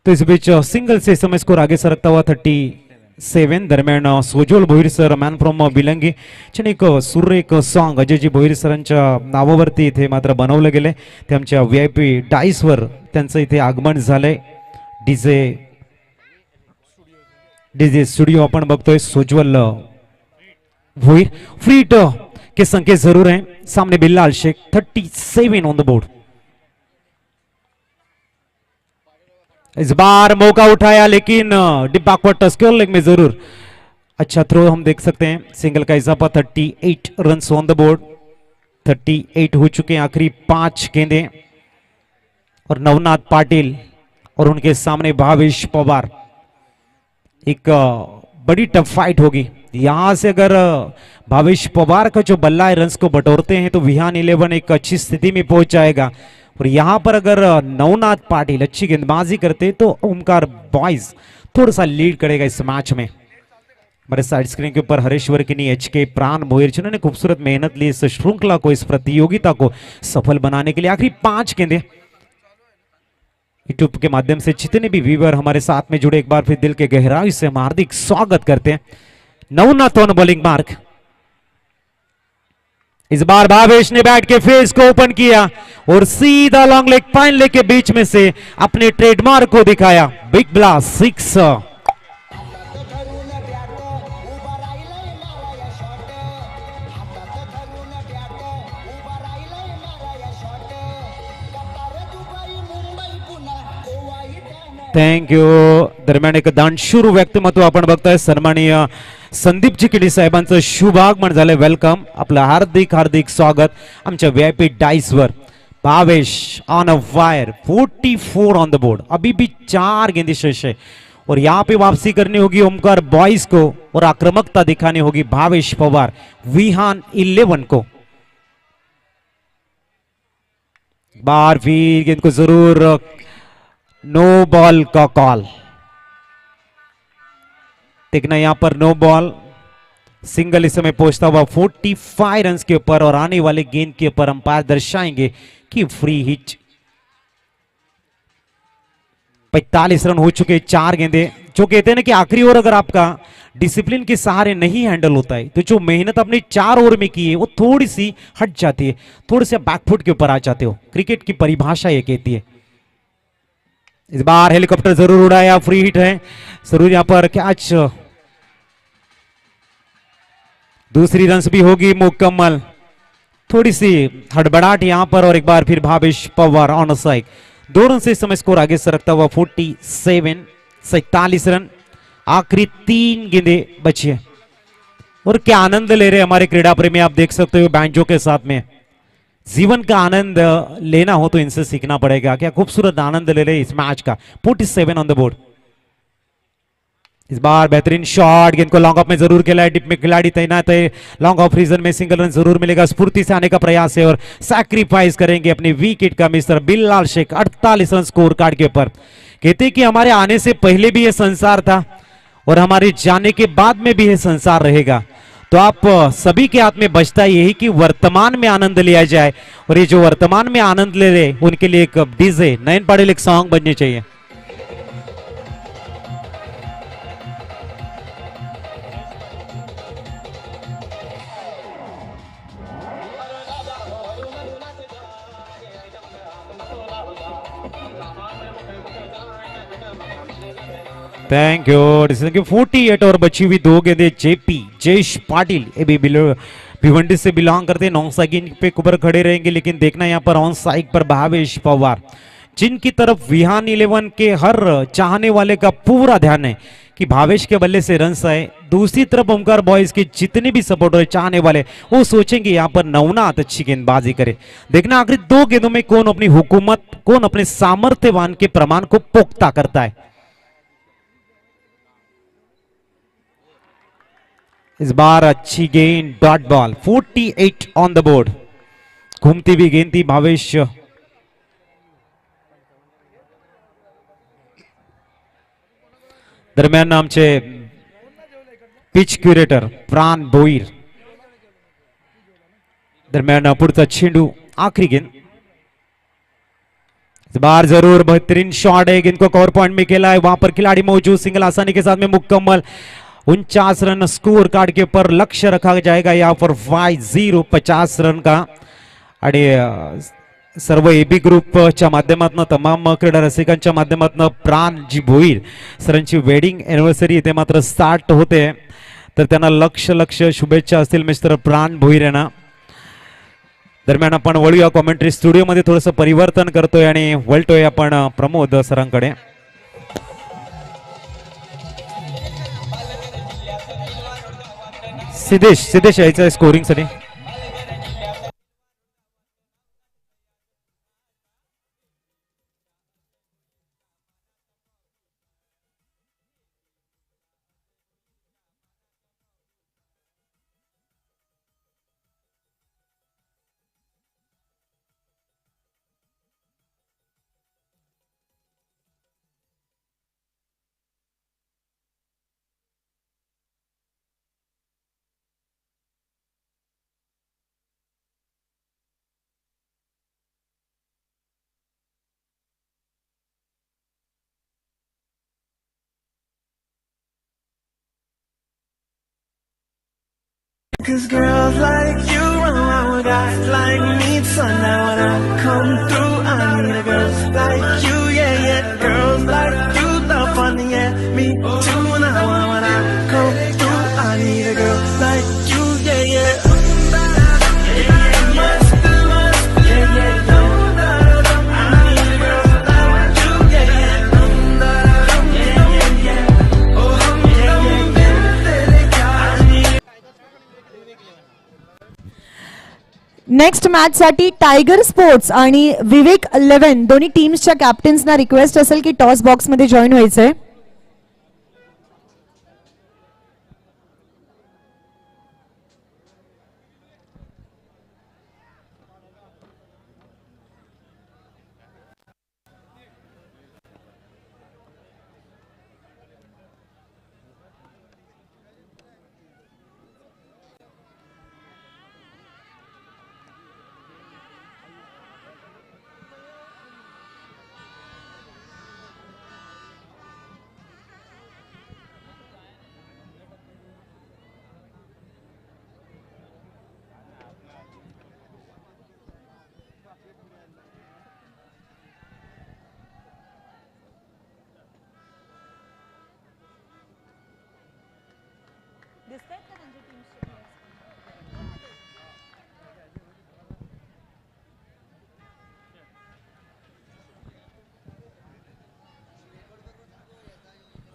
तो इस बीच सिंगल से समय स्कोर आगे सरकता हुआ 37. दरम्यान Sojol Bhoir sir man from बिलंगी छान एक सूर्य एक सॉन्ग अजयजी भोईर सरांच्या नावावरती इथे मात्र बनवलं गेले. ते आमच्या VIP डाईसवर त्यांचं इथे आगमन झालंय. डीजे स्टुडिओ आपण बघतोय. सोज्वल भोईर फ्री हिट के संकेत जरूर है. सामने Bilal Shaikh 37 on the board. इस बार मौका उठाया लेकिन deep backward touch square leg में जरूर अच्छा थ्रो हम देख सकते हैं. सिंगल का इजाफा 38 रन ऑन द बोर्ड. 38 हो चुके हैं. आखिरी 5 गेंदे और नवनाथ पाटिल और उनके सामने भावेश पवार. एक बड़ी टफ फाइट होगी यहां से. अगर भावेश पवार का जो बल्ला है रन्स को बटोरते हैं तो विहान 11 एक अच्छी स्थिति में पहुंच जाएगा. और यहां पर अगर नवनाथ पाटिल अच्छी गेंदबाजी करते तो ओमकार बॉयज थोड़ा सा लीड करेगा इस मैच में. हमारे साइड स्क्रीन के ऊपर हरेश्वर किनी HK प्राण मोहिर जिन्होंने खूबसूरत मेहनत ली इस श्रृंखला को इस प्रतियोगिता को सफल बनाने के लिए. आखिरी 5 गेंदे. यूट्यूब के माध्यम से जितने भी व्यूअर हमारे साथ में जुड़े एक बार फिर दिल के गहराई से हम हार्दिक स्वागत करते हैं. Navnath on bowling mark. इस बार भावेश ने बैट के फेस को ओपन किया और सीधा लॉन्ग लेग फाइन लेग के बीच में से अपने ट्रेडमार्क को दिखाया. Big blast 6. Thank you. दरम्यान एक दानशूर व्यक्तिमत्व आपण बघताय. सन्माननीय संदीपजी किडी साहेबांचं शुभ आगमन झालंय. वेलकम. आपलं हार्दिक हार्दिक स्वागत आमच्या VIP डाइसवर. Bhavesh on a fire 44 on the board. अभी भी 4 गेंदे शेष है और यहाँ पे वापसी करनी होगी ओमकार बॉयज को और आक्रामकता दिखानी होगी भावेश पवार विहान 11 को. बार फिर गेंद को जरूर नो बॉल का कॉल. देखना यहां पर नो बॉल. सिंगल इस समय पहुंचता हुआ 45 रन के ऊपर और आने वाले गेंद के ऊपर अंपायर दर्शाएंगे कि फ्री हिट. 45 रन हो चुके 4 गेंदे. जो कहते हैं ना कि आखिरी ओवर अगर आपका डिसिप्लिन के सहारे नहीं हैंडल होता है तो जो मेहनत अपने 4 ओवर में की है वो थोड़ी सी हट जाती है. थोड़े से बैकफुट के ऊपर आ जाते हो. क्रिकेट की परिभाषा ये कहती है. इस बार हेलीकॉप्टर जरूर उड़ाया. फ्री हिट है जरूर. यहां पर कैच. दूसरी रन्स भी होगी मुकम्मल. थोड़ी सी हड़बड़ाहट यहां पर और एक बार फिर Bhavesh Pawar on side. 2 run से इस समय स्कोर आगे सरकता हुआ 47 रन. आखिरी 3 गेंदे बची है और क्या आनंद ले रहे हमारे क्रीड़ा प्रेमी. आप देख सकते हो बैंजो के साथ में. जीवन का आनंद लेना हो तो इनसे सीखना पड़ेगा. क्या खूबसूरत आनंद ले रहे इस मैच का. 47 ऑन द बोर्ड. इस बार बेहतरीन शॉट. गेंद को लॉन्ग ऑफ में जरूर खेला है. डिप में खिलाड़ी तैनात है. लॉन्ग ऑफ रीजन में सिंगल रन जरूर मिलेगा. स्फूर्ति से आने का प्रयास है और सैक्रिफाइस करेंगे अपने विकेट का mister Billal Shaikh 48 run score card के ऊपर. कहते कि हमारे आने से पहले भी यह संसार था और हमारे जाने के बाद में भी यह संसार रहेगा. तो आप सभी के हाथ में बचता यही कि वर्तमान में आनंद लिया जाए और ये जो वर्तमान में आनंद ले रहे उनके लिए एक डीजे नयन पाटिल एक सॉन्ग बनने चाहिए. Thank you. 48 और बची हुई 2 गेंदे. JP जयेश पाटिल ये भी भिवंडी से बिलोंग करते हैं. नॉन साइड पे कुबर खड़े रहेंगे लेकिन देखना यहाँ पर ऑन साइड पर भावेश पवार जिनकी तरफ विहान 11 के हर चाहने वाले का पूरा ध्यान है कि भावेश के बल्ले से रन आए. दूसरी तरफ ओमकार बॉयज के जितने भी सपोर्टर चाहने वाले वो सोचेंगे यहाँ पर नवनाथ अच्छी गेंदबाजी करे. देखना आखिरी 2 गेंदों में कौन अपनी हुकूमत कौन अपने सामर्थ्यवान के प्रमाण को पुख्ता करता है. इस बार अच्छी गेंद dot ball. 48 on the board. घूमती हुई गेंद थी. भावेश दरम्यान आमचे पिच क्युरेटर प्राण भोईर. दरम्यान पुढचा चेंडू आखरी गेंद. इस बार जरूर बेहतरीन शॉट है, गेंद को कवर पॉइंट में खेला है, वहां पर खिलाड़ी मौजूद, सिंगल आसानी के साथ में मुकम्मल. 49 रन स्कोर कार्ड के ऊपर लक्ष्य रखा जाएगा यहाँ पर 5-0 50 रन का. आणि सर्व एबी ग्रुपच्या माध्यमातून तमाम क्रीडा रसिकांच्या माध्यमातून प्राणजी भोईर सरांची वेडिंग एनिव्हर्सरी इथे मात्र स्टार्ट होते, तर त्यांना लक्ष शुभेच्छा असतील मिस्टर प्राण भोईर यांना. दरम्यान आपण वळूया कॉमेंट्री स्टुडिओ मध्ये, थोडंसं परिवर्तन करतोय आणि वळतोय आपण प्रमोद सरांकडे. सिद्धेश यायचं स्कोरिंग साठी. Cause girls like you run around guys like me, son. Now when I come through, I need a girl like you, yeah, yeah. Girls like you, the fun, yeah. Me too. Now when I come through, I need a girl like you, yeah, yeah. Next match साठी टायगर स्पोर्ट्स आणि विवेक 11 दोन्ही टीम्सच्या कॅप्टन्सना रिक्वेस्ट असेल की टॉस बॉक्स मध्ये जॉईन व्हायचंय.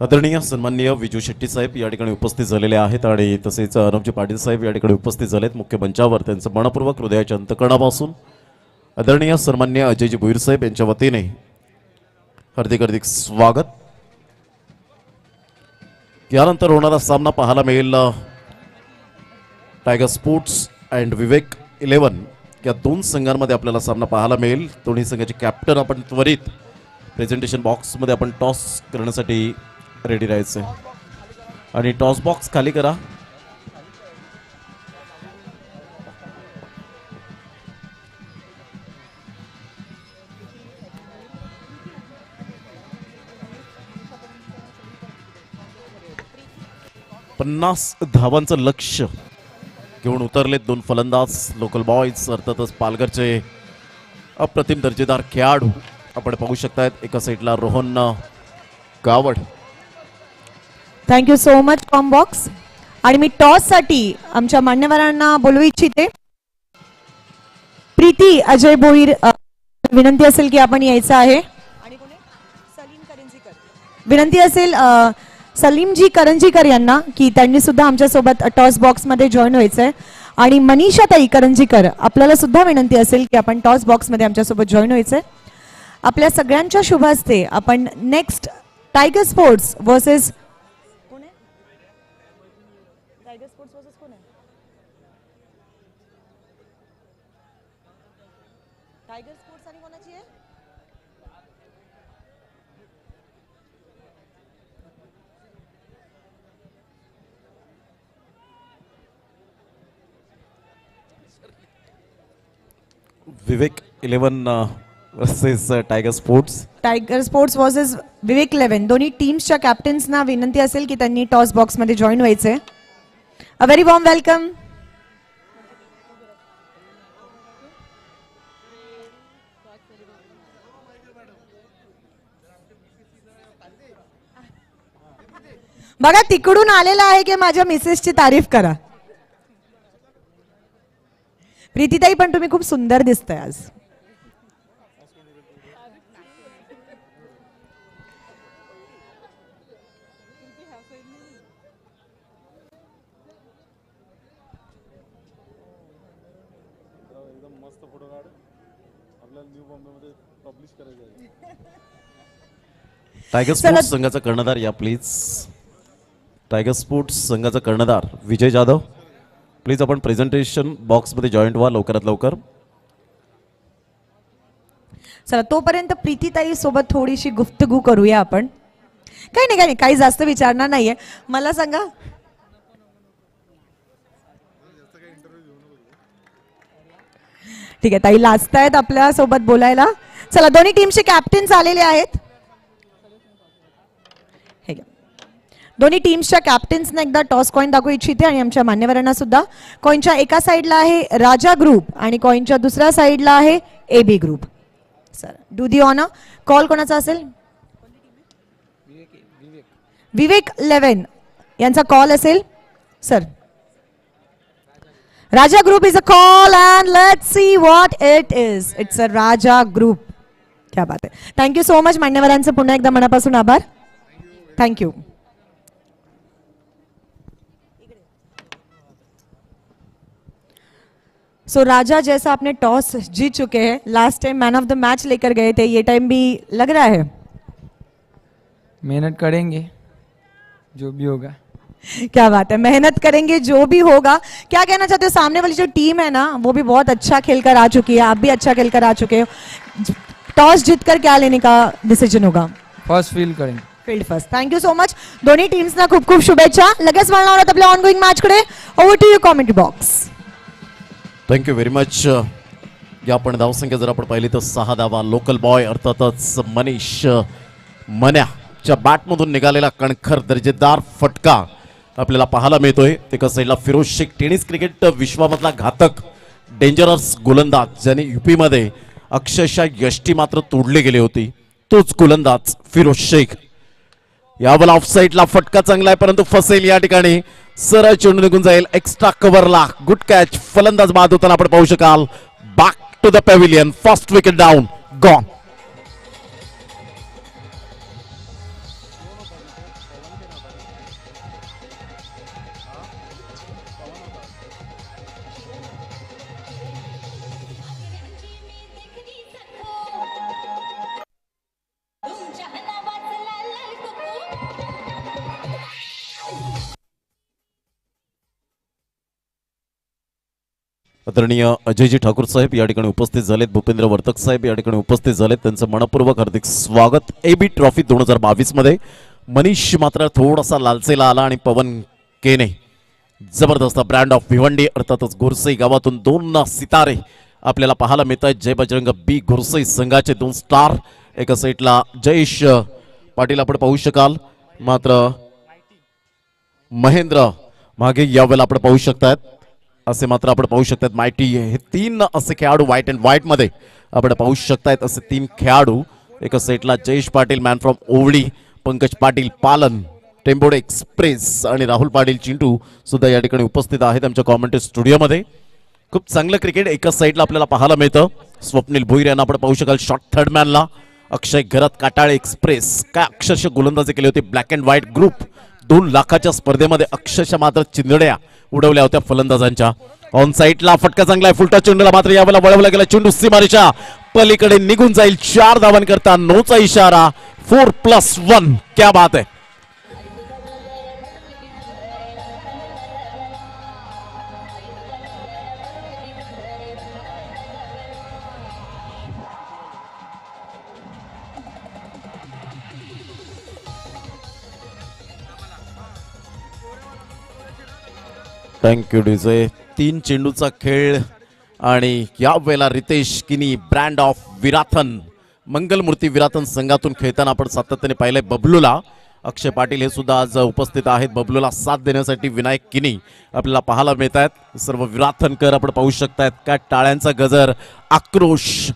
आदरणीय सन्माननीय विजू शेट्टी साहेब या ठिकाणी उपस्थित झालेले आहेत आणि तसेच अर्णबजी पाटील साहेब या ठिकाणी उपस्थित झालेत मुख्य मंचावर. त्यांचं मनपूर्वक हृदयाच्या अंतकरणापासून आदरणीय सन्माननीय अजयजी भोईर साहेब यांच्या वतीने हार्दिक स्वागत. यानंतर होणारा सामना पाहायला मिळेल टायगर स्पोर्ट्स अँड विवेक 11 या दोन संघांमध्ये आपल्याला सामना पाहायला मिळेल. दोन्ही संघाचे कॅप्टन आपण त्वरित प्रेझेंटेशन बॉक्समध्ये आपण टॉस करण्यासाठी रेडी राहायचं आणि टॉस बॉक्स खाली करा. पन्नास धावांचं लक्ष्य घेऊन उतरलेत दोन फलंदाज लोकल बॉयज, अर्थातच पालघरचे अप्रतिम दर्जेदार खेळाडू आपण पाहू शकतायत. एका साईडला Rohan Gawad. Thank you so much com box. आणि मी टॉस साठी आमच्या मान्यवरांना बोलवू इच्छिते. प्रीती अजय भोईर, विनंती असेल की आपण यायचं आहे. विनंती असेल सलीमजी करंजीकर यांना की त्यांनी सुद्धा आमच्या सोबत टॉस बॉक्स मध्ये जॉईन व्हायचंय. आणि मनीषाताई करंजीकर आपल्याला सुद्धा विनंती असेल की आपण टॉस बॉक्स मध्ये आमच्या सोबत जॉईन व्हायचंय. आपल्या सगळ्यांच्या शुभ हस्ते आपण next tiger sports versus tiger sports versus कोण आहे? टायगर स्पोर्ट्स आणि कोणाची आहे? Vivek 11 versus tiger sports. Tiger sports versus Vivek 11. दोन्ही टीम्सच्या कॅप्टन्सना विनंती असेल की त्यांनी टॉस बॉक्समध्ये जॉईन व्हायचे. A very warm welcome. बघा तिकडून आलेला आहे की माझ्या मिसेसची तारीफ करा. प्रीतीताई पण तुम्ही खूप सुंदर दिसताय आज. टायगर स्पोर्ट्स संघाचा कर्णधार या प्लीज. टायगर स्पोर्ट्स संघाचा कर्णधार विजय जाधव, प्लीज आपण प्रेझेंटेशन बॉक्समध्ये जॉईंट व्हा लवकरात लवकर. चला तोपर्यंत प्रीतीताई सोबत थोडीशी गुफ्तगू करूया आपण. काही नाही काही जास्त विचारणार नाहीये. मला सांगा ठीक आहे ताई लाजतायत आपल्या सोबत बोलायला. चला दोन्ही टीमचे कॅप्टन्स आलेले आहेत. हे घ्या. दोन्ही टीम्सच्या कॅप्टन्सना एकदा टॉस कॉइन दाखवू इच्छिते आणि आमच्या मान्यवरांना सुद्धा. कॉइनच्या एका साईडला आहे राजा ग्रुप आणि कॉइनच्या दुसऱ्या साईडला आहे AB group. Sir do the honour. Call कोणाचा असेल. विवेक 11 यांचा कॉल असेल. Sir Raja group is a call and let's see what it is. It's a Raja group. क्या बात आहे. थँक्यू सो मच मान्यवरांचं पुन्हा एकदा मनापासून आभार. थँक्यू. सो राजा जैसा आपने टॉस जीत चुके हैं. Last time man of the match लेकर गए थे. ये टाइम भी लग रहा है. मेहनत करेंगे जो भी होगा. क्या बात है. मेहनत करेंगे जो भी होगा. क्या कहना चाहते हो. सामने वाली जो टीम है ना वो भी बहुत अच्छा खेलकर आ चुकी है. आप भी अच्छा खेलकर आ चुके हो. टॉस जीतकर क्या लेने का डिसिजन होगा. फर्स्ट फील करेंगे. Field first. Thank you so much. दोन्ही टीम्सना खूप खूप शुभेच्छा. लगेच वळणार आहोत आपल्या ऑनगोईंग मॅचकडे. Over to you commentary box. Thank you very much. या आपण धावसंख्या जर आपण पाहिली तर 6 धावा. लोकल बॉय अर्थातच मनीष मन्याच्या बॅटमधून निघालेला कणखर दर्जेदार फटका आपल्याला पाहायला मिळतोय. एका साईडला फिरोज शेख टेनिस क्रिकेट विश्वामधला घातक डेंजरस गोलंदाज ज्याने युपीमध्ये अक्षरशः यष्टी मात्र तोडली गेली होती. तोच गोलंदाज फिरोज शेख. यावेळेला ऑफसाईडला फटका चांगला आहे परंतु फसेल या ठिकाणी. सरळ चेंडू निघून जाईल एक्स्ट्रा कव्हरला. Good catch. फलंदाज बाद होताना आपण पाहू शकाल. Back to the pavilion. First wicket down. Gone. आदरणीय अजयजी ठाकूर साहेब या ठिकाणी उपस्थित झालेत. भूपेंद्र वर्तक साहेब या ठिकाणी उपस्थित झालेत. त्यांचं मनपूर्वक हार्दिक स्वागत. AB ट्रॉफी 2022 मध्ये मनीष मात्र थोडासा लालसेला आला आणि पवन केने जबरदस्त ब्रँड ऑफ भिवंडी अर्थातच घोरसई गावातून 2 सितारे आपल्याला पाहायला मिळत आहेत. जय बजरंग B घोरसई संघाचे 2 स्टार. एका साईडला जयेश पाटील आपण पाहू शकाल. मात्र महेंद्र मागे यावेळेला आपण पाहू शकतात असे मात्र आपण पाहू शकतात. मायटी हे 3 असे खेळाडू व्हाईट अँड व्हाईट मध्ये आपण पाहू शकतायत. असे 3 खेळाडू. एका साईडला जयेश पाटील मॅन फ्रॉम ओवळी, पंकज पाटील पालन, टेम्पोडे एक्सप्रेस आणि राहुल पाटील चिंटू सुद्धा या ठिकाणी उपस्थित आहेत आमच्या कॉमेंट्री स्टुडिओमध्ये. खूप चांगलं क्रिकेट एका साईडला आपल्याला पाहायला मिळतं. स्वप्नील भोईर यांना आपण पाहू शकाल शॉर्ट थर्ड मॅनला. अक्षय घरात काटाळे एक्सप्रेस काय अक्षरशः गोलंदाजी केली होती. ब्लॅक अँड व्हाईट ग्रुप 2 लाखाच्या स्पर्धेमध्ये अक्षरशः मात्र चिंधड्या उडवल्या होत्या फलंदाजांच्या. ऑन साईडला फटका चांगला आहे. फुलटा चेंडूला मात्र यावेळेला वळवला गेला. चेंडू सीमारेच्या पलीकडे निघून जाईल. 4 धावांकरता नोचा इशारा. 4+1. क्या बात है. Thank you DJ. 3 चेंडूचा खेळ आणि यावेळेला रितेश किनी ब्रँड ऑफ विराथन मंगलमूर्ती विराथन संघातून खेळताना आपण सातत्याने पाहिलंय. बबलूला अक्षय पाटील हे सुद्धा आज उपस्थित आहेत. बबलूला साथ देण्यासाठी विनायक किनी आपल्याला पाहायला मिळत आहेत. सर्व विराथनकर आपण पाहू शकतायत. काय टाळ्यांचा गजर, आक्रोश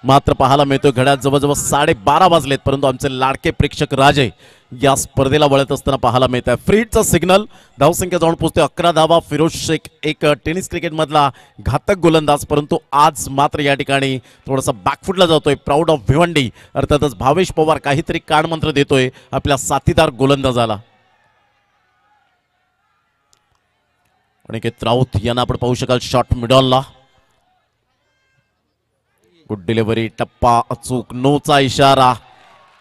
मात्र पाहायला मिळतोय. घड्याळ जवळजवळ 12:30 वाजलेत, परंतु आमचे लाडके प्रेक्षक राजे या स्पर्धेला वळत असताना पाहायला मिळत आहे. फ्रीडचा सिग्नल, धावसंख्या जाऊन पोहोचते 11 धावा. फिरोज शेख एक टेनिस क्रिकेट मधला घातक गोलंदाज, परंतु आज मात्र या ठिकाणी थोडासा बॅकफुटला जातोय. प्राऊड ऑफ भिवंडी अर्थातच भावेश पवार काहीतरी कानमंत्र देतोय आपल्या साथीदार गोलंदाजाला. अनिकेत राऊत यांना आपण पाहू शकाल शॉट मिडॉलला. गुड डिलिव्हरी, टप्पा अचूक, नोचा इशारा,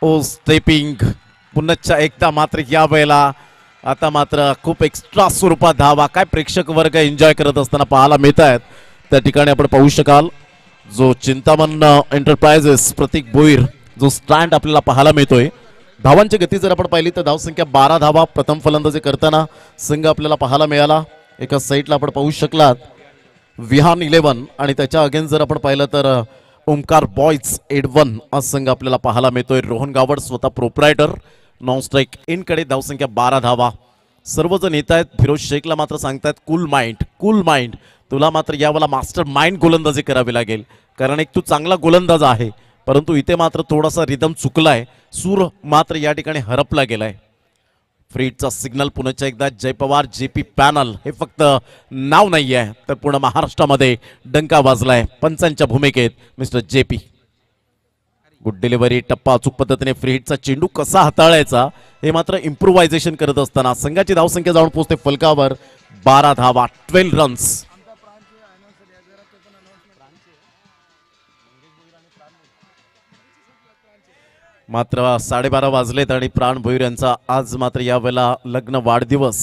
ओ स्टेपिंग पुन्हा एकदा. मात्र या वेळेला आता मात्र खूप एक्स्ट्रा स्वरूपात धावा काय प्रेक्षक वर्ग एन्जॉय करत असताना पाहायला मिळत आहेत. त्या ठिकाणी आपण पाहू शकाल जो चिंतामण एंटरप्राइजेस प्रतीक भोईर जो स्टँड आपल्याला पाहायला मिळतोय. धावांची गती जर आपण पाहिली तर धावसंख्या 12 धावा. प्रथम फलंदाजी करताना संघ आपल्याला पाहायला मिळाला. एका साईडला आपण पाहू शकलात विहान 11 आणि त्याच्या अगेन्स्ट जर आपण पाहिलं तर ओमकार बॉयज 81 हा संघ आपल्याला पाहायला मिळतोय. रोहन गावड स्वतः प्रोप्रायटर. नॉन स्ट्राईक इनकडे धावसंख्या 12 धावा. सर्वजण येत आहेत. फिरोज शेखला मात्र सांगतायत कूल माइंड, तुला मात्र यावेळेला मास्टर माइंड गोलंदाजी करावी लागेल, कारण एक तू चांगला गोलंदाज आहे, परंतु इथे मात्र थोडासा रिदम चुकलाय. सूर मात्र या ठिकाणी हरपला गेलाय. फ्रीडचा सिग्नल पुन्हा एकदा. जय पवार जेपी पॅनल हे फक्त नाव नाही आहे तर पूर्ण महाराष्ट्रामध्ये डंका वाजलाय पंचांच्या भूमिकेत मिस्टर जेपी. गुड डिलिव्हरी, टप्पा अचूक पद्धतीने. फ्रीडचा चेंडू कसा हाताळायचा हे मात्र इम्प्रोव्हायझेशन करत असताना संघाची धावसंख्या जाऊन पोहोचते फलकावर 12 धावा, 12 रन्स. मात्र 12:30 वाजलेत आणि प्राण भोईर यांचा आज मात्र यावेळेला लग्न वाढदिवस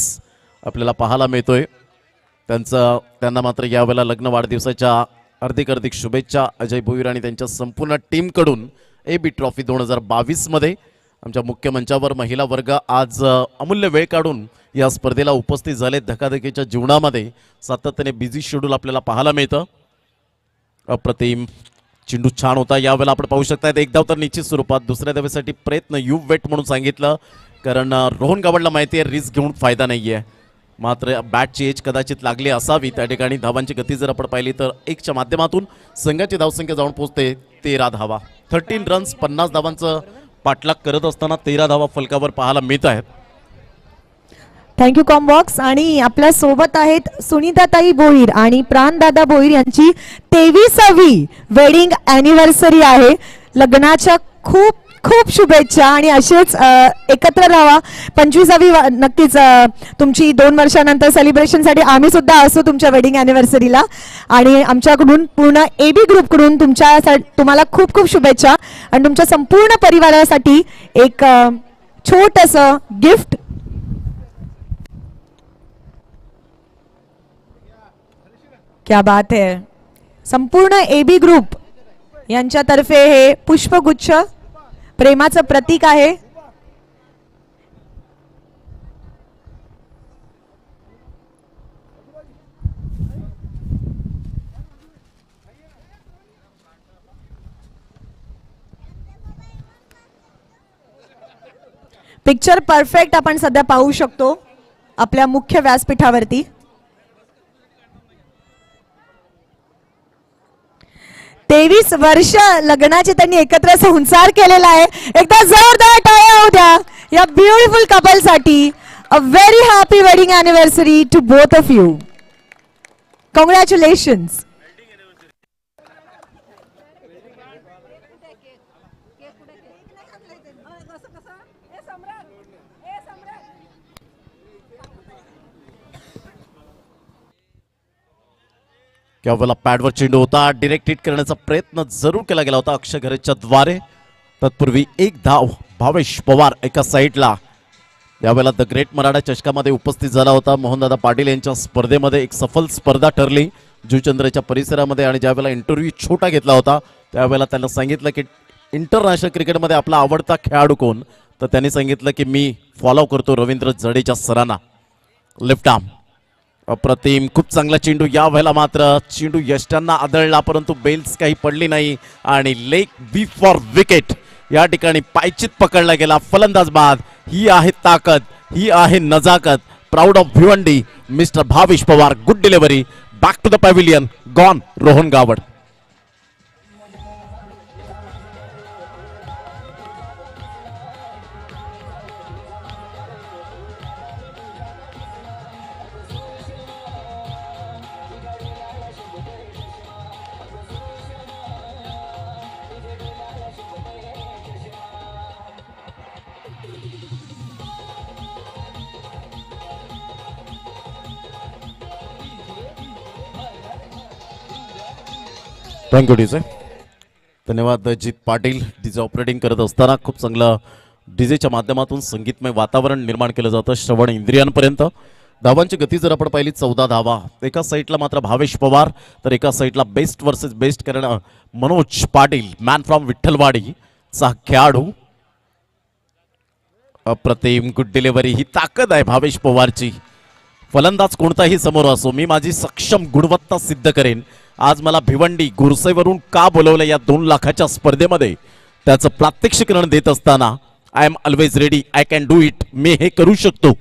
आपल्याला पाहायला मिळतोय. त्यांना मात्र यावेळेला लग्न वाढदिवसाच्या हार्दिक शुभेच्छा अजय भोईर आणि त्यांच्या संपूर्ण टीमकडून. AB ट्रॉफी 2022 मध्ये आमच्या मुख्य मंचावर महिला वर्ग आज अमूल्य वेळ काढून या स्पर्धेला उपस्थित झाले. धकाधकीच्या जीवनामध्ये सातत्याने बिझी शेड्यूल आपल्याला पाहायला मिळतं. अप्रतिम चेंडू छान होता. यावेळेला आपण पाहू शकता एक धाव तर निश्चित स्वरूपात. दुसऱ्या धावेसाठी प्रयत्न यू वेट म्हणून सांगितलं, कारण रोहन गावडला माहिती आहे रिस्क घेऊन फायदा नाही आहे. मात्र बॅटची एज कदाचित लागली असावी. त्या ठिकाणी धावांची गती जर आपण पाहिली तर 1च्या माध्यमातून संघाची धावसंख्या जाऊन पोहोचते 13 धावा. 13 रन्स, 50 धावांचं पाठलाग करत असताना 13 धावा फलकावर पाहायला मिळत आहेत. Thank you combox. आणि आपल्या सोबत आहेत सुनीताताई भोईर आणि प्राणदादा भोईर यांची 23वी वेडिंग अॅनिव्हर्सरी आहे. लग्नाच्या खूप खूप शुभेच्छा आणि असेच एकत्र राहा. 25वी नक्कीच तुमची 2 वर्षानंतर सेलिब्रेशनसाठी आम्ही सुद्धा असू तुमच्या वेडिंग अॅनिव्हर्सरीला. आणि आमच्याकडून पूर्ण AB ग्रुपकडून तुम्हाला खूप खूप शुभेच्छा आणि तुमच्या संपूर्ण परिवारासाठी एक छोटंसं गिफ्ट. क्या बात है. संपूर्ण AB ग्रुप यांच्यातर्फे हे पुष्पगुच्छ प्रेमाचं प्रतीक आहे. पिक्चर परफेक्ट आपण सध्या पाहू शकतो आपल्या मुख्य व्यासपीठावरती. 23 वर्ष लग्नाचे त्यांनी एकत्र संसार केलेला आहे. एकदा जोरदार टाळ्या होऊ द्या या ब्युटिफुल कपल साठी. A very happy wedding anniversary to both of you. Congratulations. यावेळेला पॅडवर चेंडू होता. डिरेक्ट हिट करण्याचा प्रयत्न जरूर केला गेला होता अक्षय घरेच्या द्वारे. तत्पूर्वी 1 धाव भावेश पवार एका साईडला. यावेळेला द ग्रेट मराठा चषकामध्ये उपस्थित झाला होता. मोहनदादा पाटील यांच्या स्पर्धेमध्ये एक सफल स्पर्धा ठरली जुचंद्रच्या परिसरामध्ये. आणि ज्यावेळेला इंटरव्ह्यू छोटा घेतला होता त्यावेळेला त्यांना सांगितलं की इंटरनॅशनल क्रिकेटमध्ये आपला आवडता खेळाडू कोण, तर त्यांनी सांगितलं की मी फॉलो करतो रवींद्र जडेजा सरांना. लेफ्ट आर्म अप्रतिम, खूप चांगला चेंडू. या वेळेला मात्र चेंडू यष्टांना आदळला परंतु बेल्स काही पडली नाही आणि लेग बी फॉर विकेट या ठिकाणी पायचीत पकडला गेला. फलंदाज बाद. ही आहे ताकद, ही आहे नजाकत. Proud of Bhiwandi mister Bhavesh Pawar. Good delivery. Back to the pavilion. Gone Rohan Gawad. Thank you DJ. धन्यवाद जित पाटील. डीजे ऑपरेटिंग करत असताना खूप चांगलं डीजेच्या माध्यमातून संगीतमय वातावरण निर्माण केलं जातं श्रवण इंद्रियांपर्यंत. धावांची गती जर आपण पाहिली 14 धावा. एका साईडला मात्र भावेश पवार तर एका साईडला बेस्ट वर्सेस बेस्ट करणं मनोज पाटील मॅन फ्रॉम विठ्ठलवाडी चा खेळाडू. अप्रतिम, गुड डिलिव्हरी. ही ताकद आहे भावेश पवारची. फलंदाज कोणताही समोर असो, मी माझी सक्षम गुणवत्ता सिद्ध करेन. आज मला भिवंडी गुरसेवरून का बोलवलं या 2 लाखाच्या स्पर्धेमध्ये त्याचं प्रात्यक्षिकरण देत असताना I am always ready, I can do it. मी हे करू शकतो.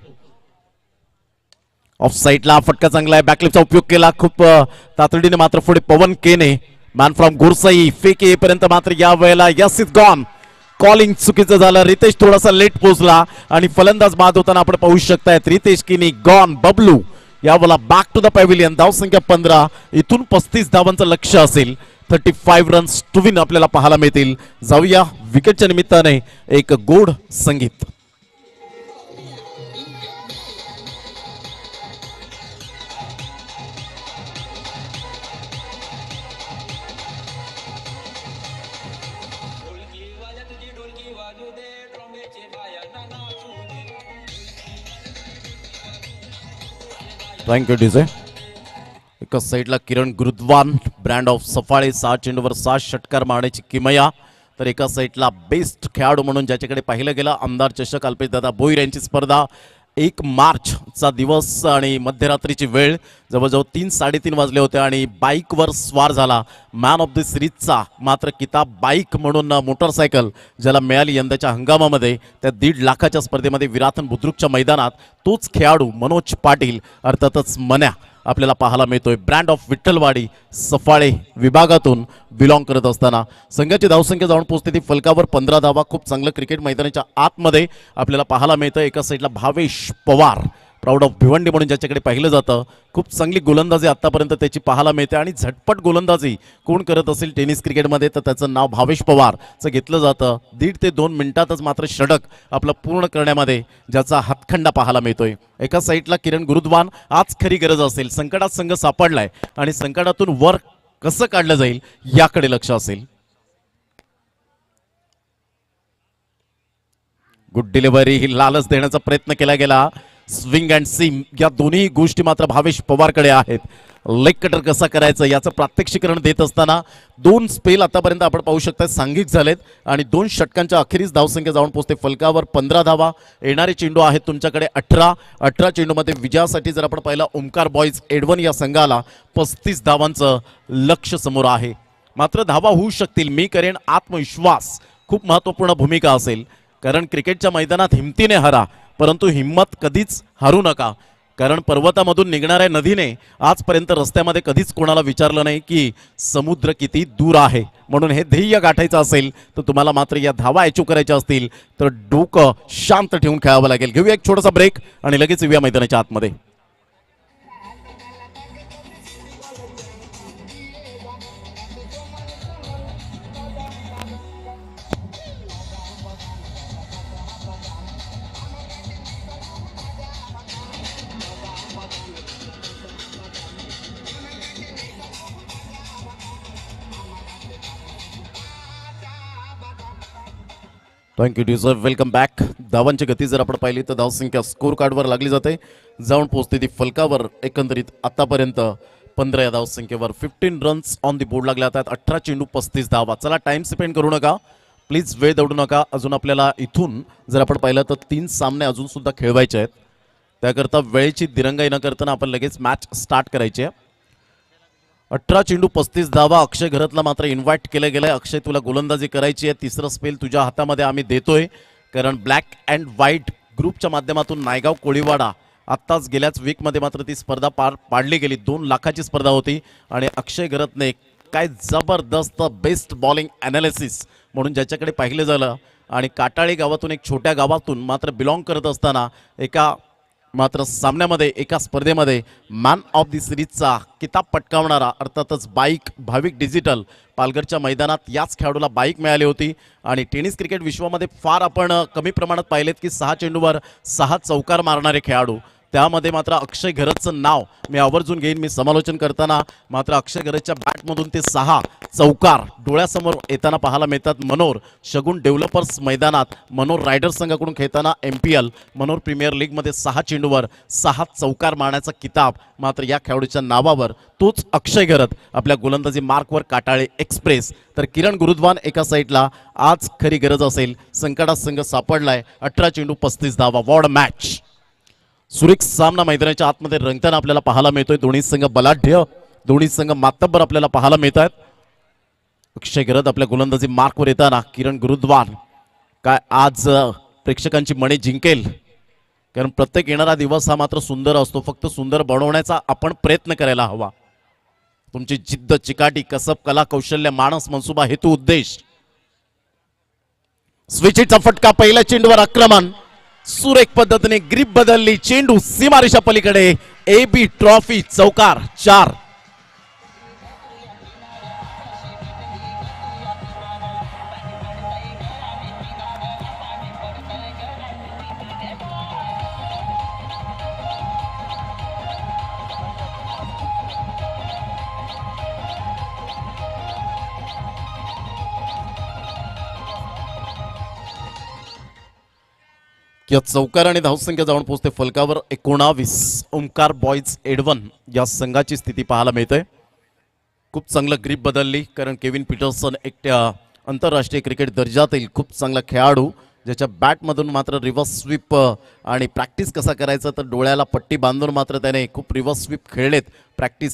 ऑफ साईडला फटका चांगला आहे. बॅकलिपचा उपयोग केला खूप तातडीने मात्र पुढे पवन केने मॅन फ्रॉम गुरसाई. फेक येईपर्यंत मात्र या वेळेला यस इज गॉन. कॉलिंग चुकीचं झालं. रितेश थोडासा लेट पोहोचला आणि फलंदाज बाद होताना आपण पाहू शकतायत रितेश किनी गॉन. बबलू यावेळेला बॅक टू द पॅव्हिलियन. धाव संख्या 15. इथून 35 धावांचं लक्ष असेल. 35 रन्स टू विन आपल्याला पाहायला मिळतील. जाऊया विकेटच्या निमित्ताने एक गोड संगीत. Thank you DJ. एका साईडला किरण गुरुद्वान ब्रँड ऑफ सफाळे 6 चेंडूवर 6 षटकार मारण्याची किमया. तर एका साईडला बेस्ट खेळाडू म्हणून ज्याच्याकडे पाहिलं गेलं आमदार चषक अल्पेश दादा भोईर यांची स्पर्धा. 1 मार्चचा दिवस आणि मध्यरात्रीची वेळ. जवळजवळ 3-3:30 वाजले होते आणि बाईकवर स्वार झाला. मॅन ऑफ द सिरीजचा मात्र किताब बाईक म्हणून मोटरसायकल ज्याला मिळाली यंदाच्या हंगामामध्ये त्या 1.5 लाखाच्या स्पर्धेमध्ये विराथन बुद्रुकच्या मैदानात तोच खेळाडू मनोज पाटील अर्थातच मन्या आपल्याला पाहायला मिळतोय. ब्रँड ऑफ विठ्ठलवाडी सफाळे विभागातून बिलॉंग करत असताना संघाची धावसंख्या जाऊन पोहोचते ती फलकावर 15 धावा. खूप चांगलं क्रिकेट मैदानाच्या आतमध्ये आपल्याला पाहायला मिळतं. एका साईडला भावेश पवार प्राऊड ऑफ भिवंडी म्हणून ज्याच्याकडे पाहिलं जातं. खूप चांगली गोलंदाजी आतापर्यंत त्याची पाहायला मिळते आणि झटपट गोलंदाजी कोण करत असेल टेनिस क्रिकेटमध्ये तर त्याचं नाव भावेश पवारचं घेतलं जातं. 1.5 ते 2 मिनिटातच मात्र षटक आपलं पूर्ण करण्यामध्ये ज्याचा हातखंडा पाहायला मिळतोय. एका साईडला किरण गुरुद्वान. आज खरी गरज असेल. संकटात संघ सापडलाय आणि संकटातून वर कसं काढलं जाईल याकडे लक्ष असेल. Good delivery. ही लालच देण्याचा प्रयत्न केला गेला. स्विंग अँड सीम या दोन्ही गोष्टी मात्र भावेश पवारकडे आहेत. लेग कटर कसा करायचं याचं प्रात्यक्षिकरण देत असताना 2 स्पेल आतापर्यंत आपण पाहू शकता सांघिक झालेत आणि 2 षटकांच्या अखेरीस धावसंख्या जाऊन पोहोचते फलकावर 15 धावा. येणारे चेंडू आहेत तुमच्याकडे 18 चेंडूमध्ये विजयासाठी जर आपण पाहिलं ओमकार बॉईज एडवन या संघाला 35 धावांचं लक्ष समोर आहे. मात्र धावा होऊ शकतील. मी करेन. आत्मविश्वास खूप महत्त्वपूर्ण भूमिका असेल कारण क्रिकेटच्या मैदानात हिमतीने हरा परंतु हिम्मत कधीच हारू नका. कारण पर्वतामधून निघणाऱ्या नदीने आजपर्यंत रस्त्यामध्ये कधीच कोणाला विचारलं नाही की समुद्र किती दूर आहे. म्हणून हे ध्येय गाठायचं असेल तर तुम्हाला मात्र या धावा अचीव करायच्या असतील तर डोकं शांत ठेवून खेळावं लागेल. घेऊया एक छोटासा ब्रेक आणि लगेच येऊया मैदानाच्या आतमध्ये. Thank you deserve. Welcome back. धावांची गती जर आपण पाहिली तर धावसंख्या स्कोर कार्डवर लागली जाते. जाऊन पोहोचते ती फलकावर. एकंदरीत आतापर्यंत 15 या धावसंख्येवर 15 रन्स ऑन दी बोर्ड लागले आहेत. 18 चेंडू 35 धावा. चला टाइम स्पेंड करू नका प्लीज. वेळ दौडू नका. अजून आपल्याला इथून जर आपण पाहिलं तर 3 सामने अजून सुद्धा खेळवायचे आहेत. त्याकरता वेळेची दिरंगाई न करताना आपण लगेच मॅच स्टार्ट करायची आहे. 18 चेंडू 35 धावा. अक्षय घरतला मात्र इन्व्हाइट केलं गेलंय. अक्षय, तुला गोलंदाजी करायची आहे. तिसरं स्पेल तुझ्या हातामध्ये आम्ही देतोय, कारण ब्लॅक अँड व्हाईट ग्रुपच्या माध्यमातून नायगाव कोळीवाडा आत्ताच गेल्याच वीकमध्ये मात्र ती स्पर्धा पाडली गेली. 2 लाखाची स्पर्धा होती आणि अक्षय घरतने काय जबरदस्त बेस्ट बॉलिंग ॲनालिसिस म्हणून ज्याच्याकडे पाहिलं झालं आणि काटाळी गावातून एक छोट्या गावातून मात्र बिलॉंग करत असताना एका मात्र सामन्यामध्ये एका स्पर्धेमध्ये मॅन ऑफ दी सिरीजचा किताब पटकावणारा अर्थातच बाईक भाविक डिजिटल पालघरच्या मैदानात याच खेळाडूला बाईक मिळाली होती. आणि टेनिस क्रिकेट विश्वामध्ये फार आपण कमी प्रमाणात पाहिलेत की 6 चेंडूवर 6 चौकार मारणारे खेळाडू, त्यामध्ये मात्र अक्षय घरतचं नाव मी आवर्जून घेईन. मी समालोचन करताना मात्र अक्षय घरतच्या बॅटमधून ते 6 चौकार डोळ्यासमोर येताना पाहायला मिळतात. मनोर शगुन डेव्हलपर्स मैदानात मनोर रायडर्स संघाकडून खेळताना MPL मनोर प्रीमियर लीगमध्ये 6 चेंडूवर 6 चौकार मारण्याचा किताब मात्र या खेळाडूच्या नावावर. तोच अक्षय घरत आपल्या गोलंदाजी मार्कवर काटाळे एक्सप्रेस. तर किरण गुरुद्वान एका साईडला. आज खरी गरज असेल, संकटात संघ सापडलाय. 18 चेंडू 35 धावा. What a match. सुरेख सामना मैदानाच्या आतमध्ये रंगताना आपल्याला पाहायला मिळतोय. दोन्ही संघ बलाढ्य, दोन्ही संघ मातब्बर आपल्याला पाहायला मिळत आहेत. अक्षय घरत आपल्या गोलंदाजी मार्कवर येताना किरण गुरुद्वार काय आज प्रेक्षकांची मने जिंकेल, कारण प्रत्येक येणारा दिवस हा मात्र सुंदर असतो. फक्त सुंदर बनवण्याचा आपण प्रयत्न करायला हवा. तुमची जिद्द, चिकाटी, कसब, कला, कौशल्य, मानस, मनसुबा, हेतू, उद्देश. स्विचिटचा फटका. पहिल्या चेंडूवर आक्रमण. सुरेख पद्धतीने ग्रीप बदलली. चेंडू सीमारेषा पलीकडे. AB ट्रॉफी चौकार 4. या चौकार आणि धावसंख्या जाऊन पोहोचते फलकावर 19. ओमकार बॉयज एडवन या संघाची स्थिती पाहायला मिळते. खूप चांगलं ग्रीप बदलली, कारण केविन पीटरसन एकट्या आंतरराष्ट्रीय क्रिकेट दर्जातील खूप चांगला खेळाडू, ज्याच्या बॅटमधून मात्र रिव्हर्स स्वीप आणि प्रॅक्टिस कसा करायचं तर डोळ्याला पट्टी बांधून मात्र त्याने खूप रिव्हर्स स्वीप खेळलेत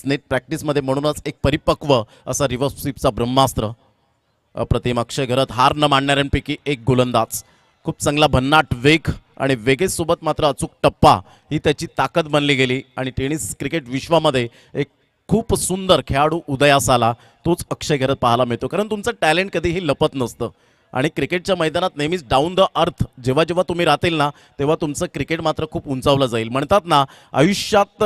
नेट प्रॅक्टिसमध्ये. म्हणूनच एक परिपक्व असा रिव्हर्स स्वीपचा ब्रह्मास्त्र. अप्रतिम. अक्षय घरत हार न मानणाऱ्यांपैकी एक गोलंदाज. खूप चांगला भन्नाट वेग आणि वेगेसोबत मात्र अचूक टप्पा ही त्याची ताकद बनली गेली. आणि टेनिस क्रिकेट विश्वामध्ये एक खूप सुंदर खेळाडू उदयास आला, तोच अक्षय घरत पाहायला मिळतो. कारण तुमचं टॅलेंट कधीही लपत नसतं आणि क्रिकेटच्या मैदानात नेहमीच डाऊन द अर्थ जेव्हा जेव्हा तुम्ही राहतील ना, तेव्हा तुमचं क्रिकेट मात्र खूप उंचावलं जाईल. म्हणतात ना, आयुष्यात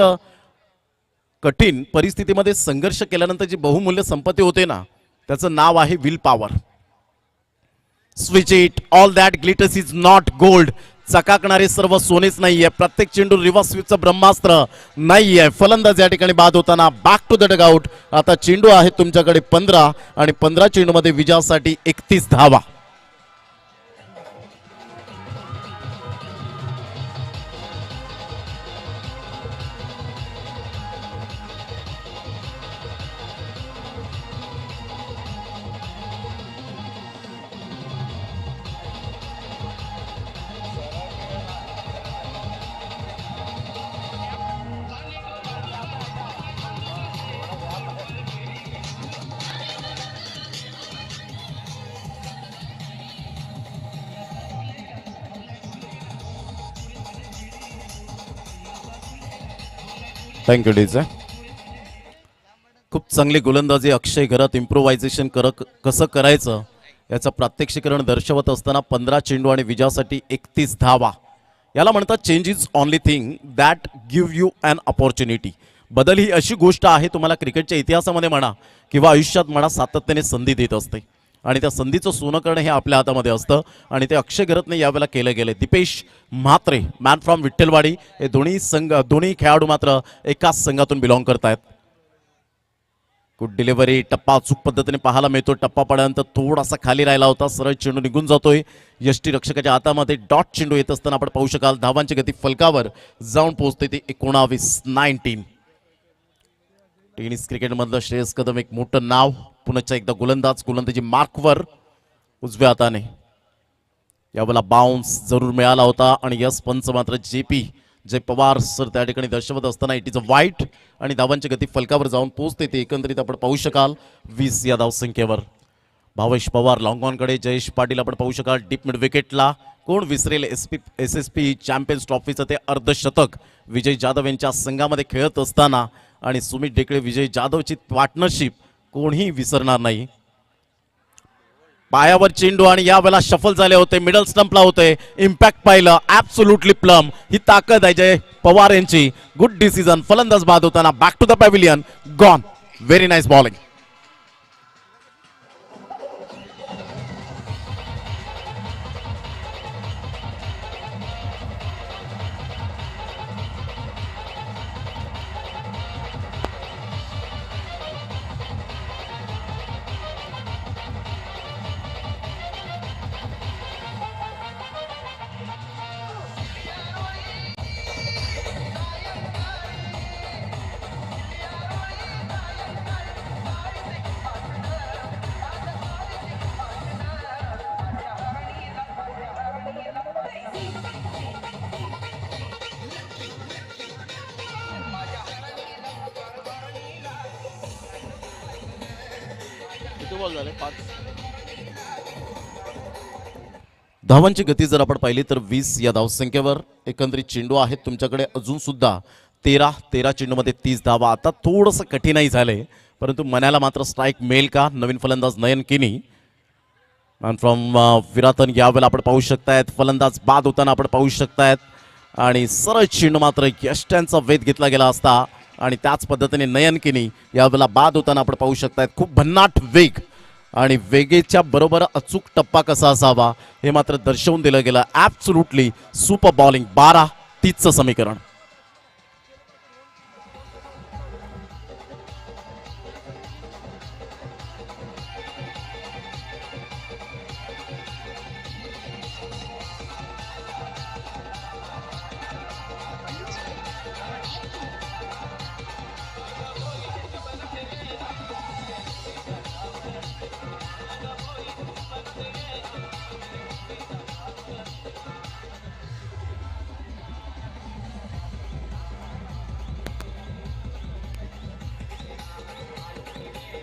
कठीण परिस्थितीमध्ये संघर्ष केल्यानंतर जी बहुमूल्य संपत्ती होते ना, त्याचं नाव आहे will power. Switch it. All that glitters is not gold. चकाकणारे सर्व सोनेच नाहीये. प्रत्येक चेंडू रिव्हर्स स्वीपचं ब्रह्मास्त्र नाहीये. फलंदाज या ठिकाणी बाद होताना बॅक टू द डगआउट. आता चेंडू आहे तुमच्याकडे 15 आणि 15 चेंडूमध्ये विजयासाठी 31 धावा. Thank you DJ. खूप चांगली गोलंदाजी अक्षय घरत. इम्प्रोव्हायझेशन कसं करायचं याचं प्रात्यक्षिकरण दर्शवत असताना 15 चेंडू आणि विजयासाठी 31 धावा. याला म्हणतात change is only thing that give you an opportunity. बदल ही अशी गोष्ट आहे, तुम्हाला क्रिकेटच्या इतिहासामध्ये म्हणा किंवा आयुष्यात म्हणा, सातत्याने संधी देत असते आणि त्या संधीचं सोनं करणं हे आपल्या हातामध्ये असतं आणि ते अक्षय घरतने यावेळेला केलं गेलं. दीपेश म्हात्रे, मॅन फ्रॉम विठ्ठलवाडी, हे दोन्ही खेळाडू मात्र एकाच संघातून बिलॉंग करतायत. Good delivery. टप्पा अचूक पद्धतीने पाहायला मिळतो. टप्पा पडल्यानंतर थोडासा खाली राहिला होता, सरळ चेंडू निघून जातोय. यष्टी रक्षकाच्या हातामध्ये डॉट चेंडू येत असताना आपण पाहू शकाल धावांची गती फलकावर जाऊन पोहोचते ती 19. टेनिस क्रिकेटमधलं श्रेयस कदम एक मोठं नाव. पुन्हा एकदा गोलंदाजी मार्कवर उजव्या हाताने. यावेळेला बाउन्स जरूर मिळाला होता आणि यस पंच मात्र JP जय पवार सर त्या ठिकाणी दर्शवत असताना इट इज अ वाईट आणि धावांची गती फलकावर जाऊन पोहोचते ते एकंदरीत आपण पाहू शकाल 20 या धावसंख्येवर. भावेश पवार लॉंग ऑनकडे, जयेश पाटील आपण पाहू शकाल डीप मिड विकेटला. कोण विसरेल SSP चॅम्पियन्स ट्रॉफीचं ते अर्धशतक विजय जाधव यांच्या संघामध्ये खेळत असताना आणि सुमित डेकळे विजय जाधवची पार्टनरशिप कोणीही विसरणार नाही. पायावर चेंडू आणि यावेळेला शफल झाले होते, मिडल स्टंपला होते, इम्पॅक्ट पाहिलं, ऍब्सोल्युटली प्लम. ही ताकद आहे जय पवार यांची. गुड डिसिजन, फलंदाज बाद होताना back to the pavilion, gone. Very nice bowling. धावांची गती जर आपण पाहिली तर 20 या धावसंख्येवर. एकंदरीत चेंडू आहेत तुमच्याकडे अजून सुद्धा 13 चेंडूमध्ये 30 धावा. आता थोडंसं कठीणही झाले परंतु मनाला मात्र स्ट्राईक मिळेल का? नवीन फलंदाज नयन किनी फ्रॉम विरातन यावेळेला आपण पाहू शकतायत. फलंदाज बाद होताना आपण पाहू शकतायत आणि सरळ चेंडू मात्र यष्ट्यांचा वेध घेतला गेला असता आणि त्याच पद्धतीने नयन किनी यावेळेला बाद होताना आपण पाहू शकतायत. खूप भन्नाट वेग आणि वेगेच्या बरोबर अचूक टप्पा कसा असावा हे मात्र दर्शवून दिलं गेलं. Absolutely super bowling. 12-30चं समीकरण.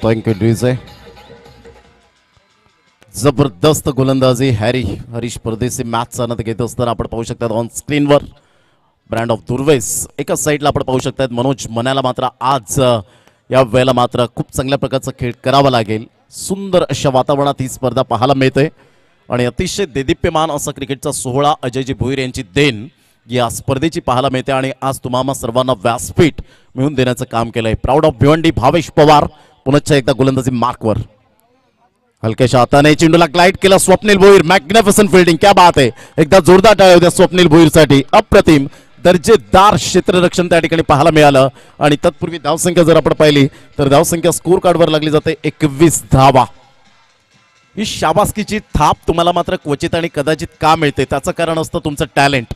Thank you DJ. जबरदस्त गोलंदाजी हरीश परदेसी मॅच चालत घेत असताना आपण पाहू शकतात ऑन स्क्रीनवर. ब्रँड ऑफ दुर्वेस एकाच साईडला आपण पाहू शकतात. मनोज मनाला मात्र आज या वेळेला मात्र खूप चांगल्या प्रकारचा खेळ करावा लागेल. सुंदर अशा वातावरणात ही स्पर्धा पाहायला मिळते आणि अतिशय देदीप्यमान असा क्रिकेटचा सोहळा अजयजी भोईर यांची देण या स्पर्धेची पाहायला मिळते आणि आज तुम्हाला सर्वांना व्यासपीठ मिळवून देण्याचं काम केलंय. प्राऊड ऑफ भिवंडी भावेश पवार पुन्हा एकदा गोलंदाजी मार्कवर. हलक्याशा हाताने चेंडूला ग्लाइड केला स्वप्नील भोईर. मॅग्निफिसंट फिल्डिंग, क्या बात आहे. एकदा जोरदार टाळ्या होत्या स्वप्नील भोईरसाठी. अप्रतिम दर्जेदार क्षेत्ररक्षण त्या ठिकाणी पाहायला मिळालं आणि तत्पूर्वी धावसंख्या जर आपण पाहिली तर धावसंख्या स्कोर कार्डवर लागली जाते 21 धावा. ही शाबासकीची थाप तुम्हाला मात्र क्वचित आणि कदाचित का मिळते त्याचं कारण असतं तुमचं टॅलेंट.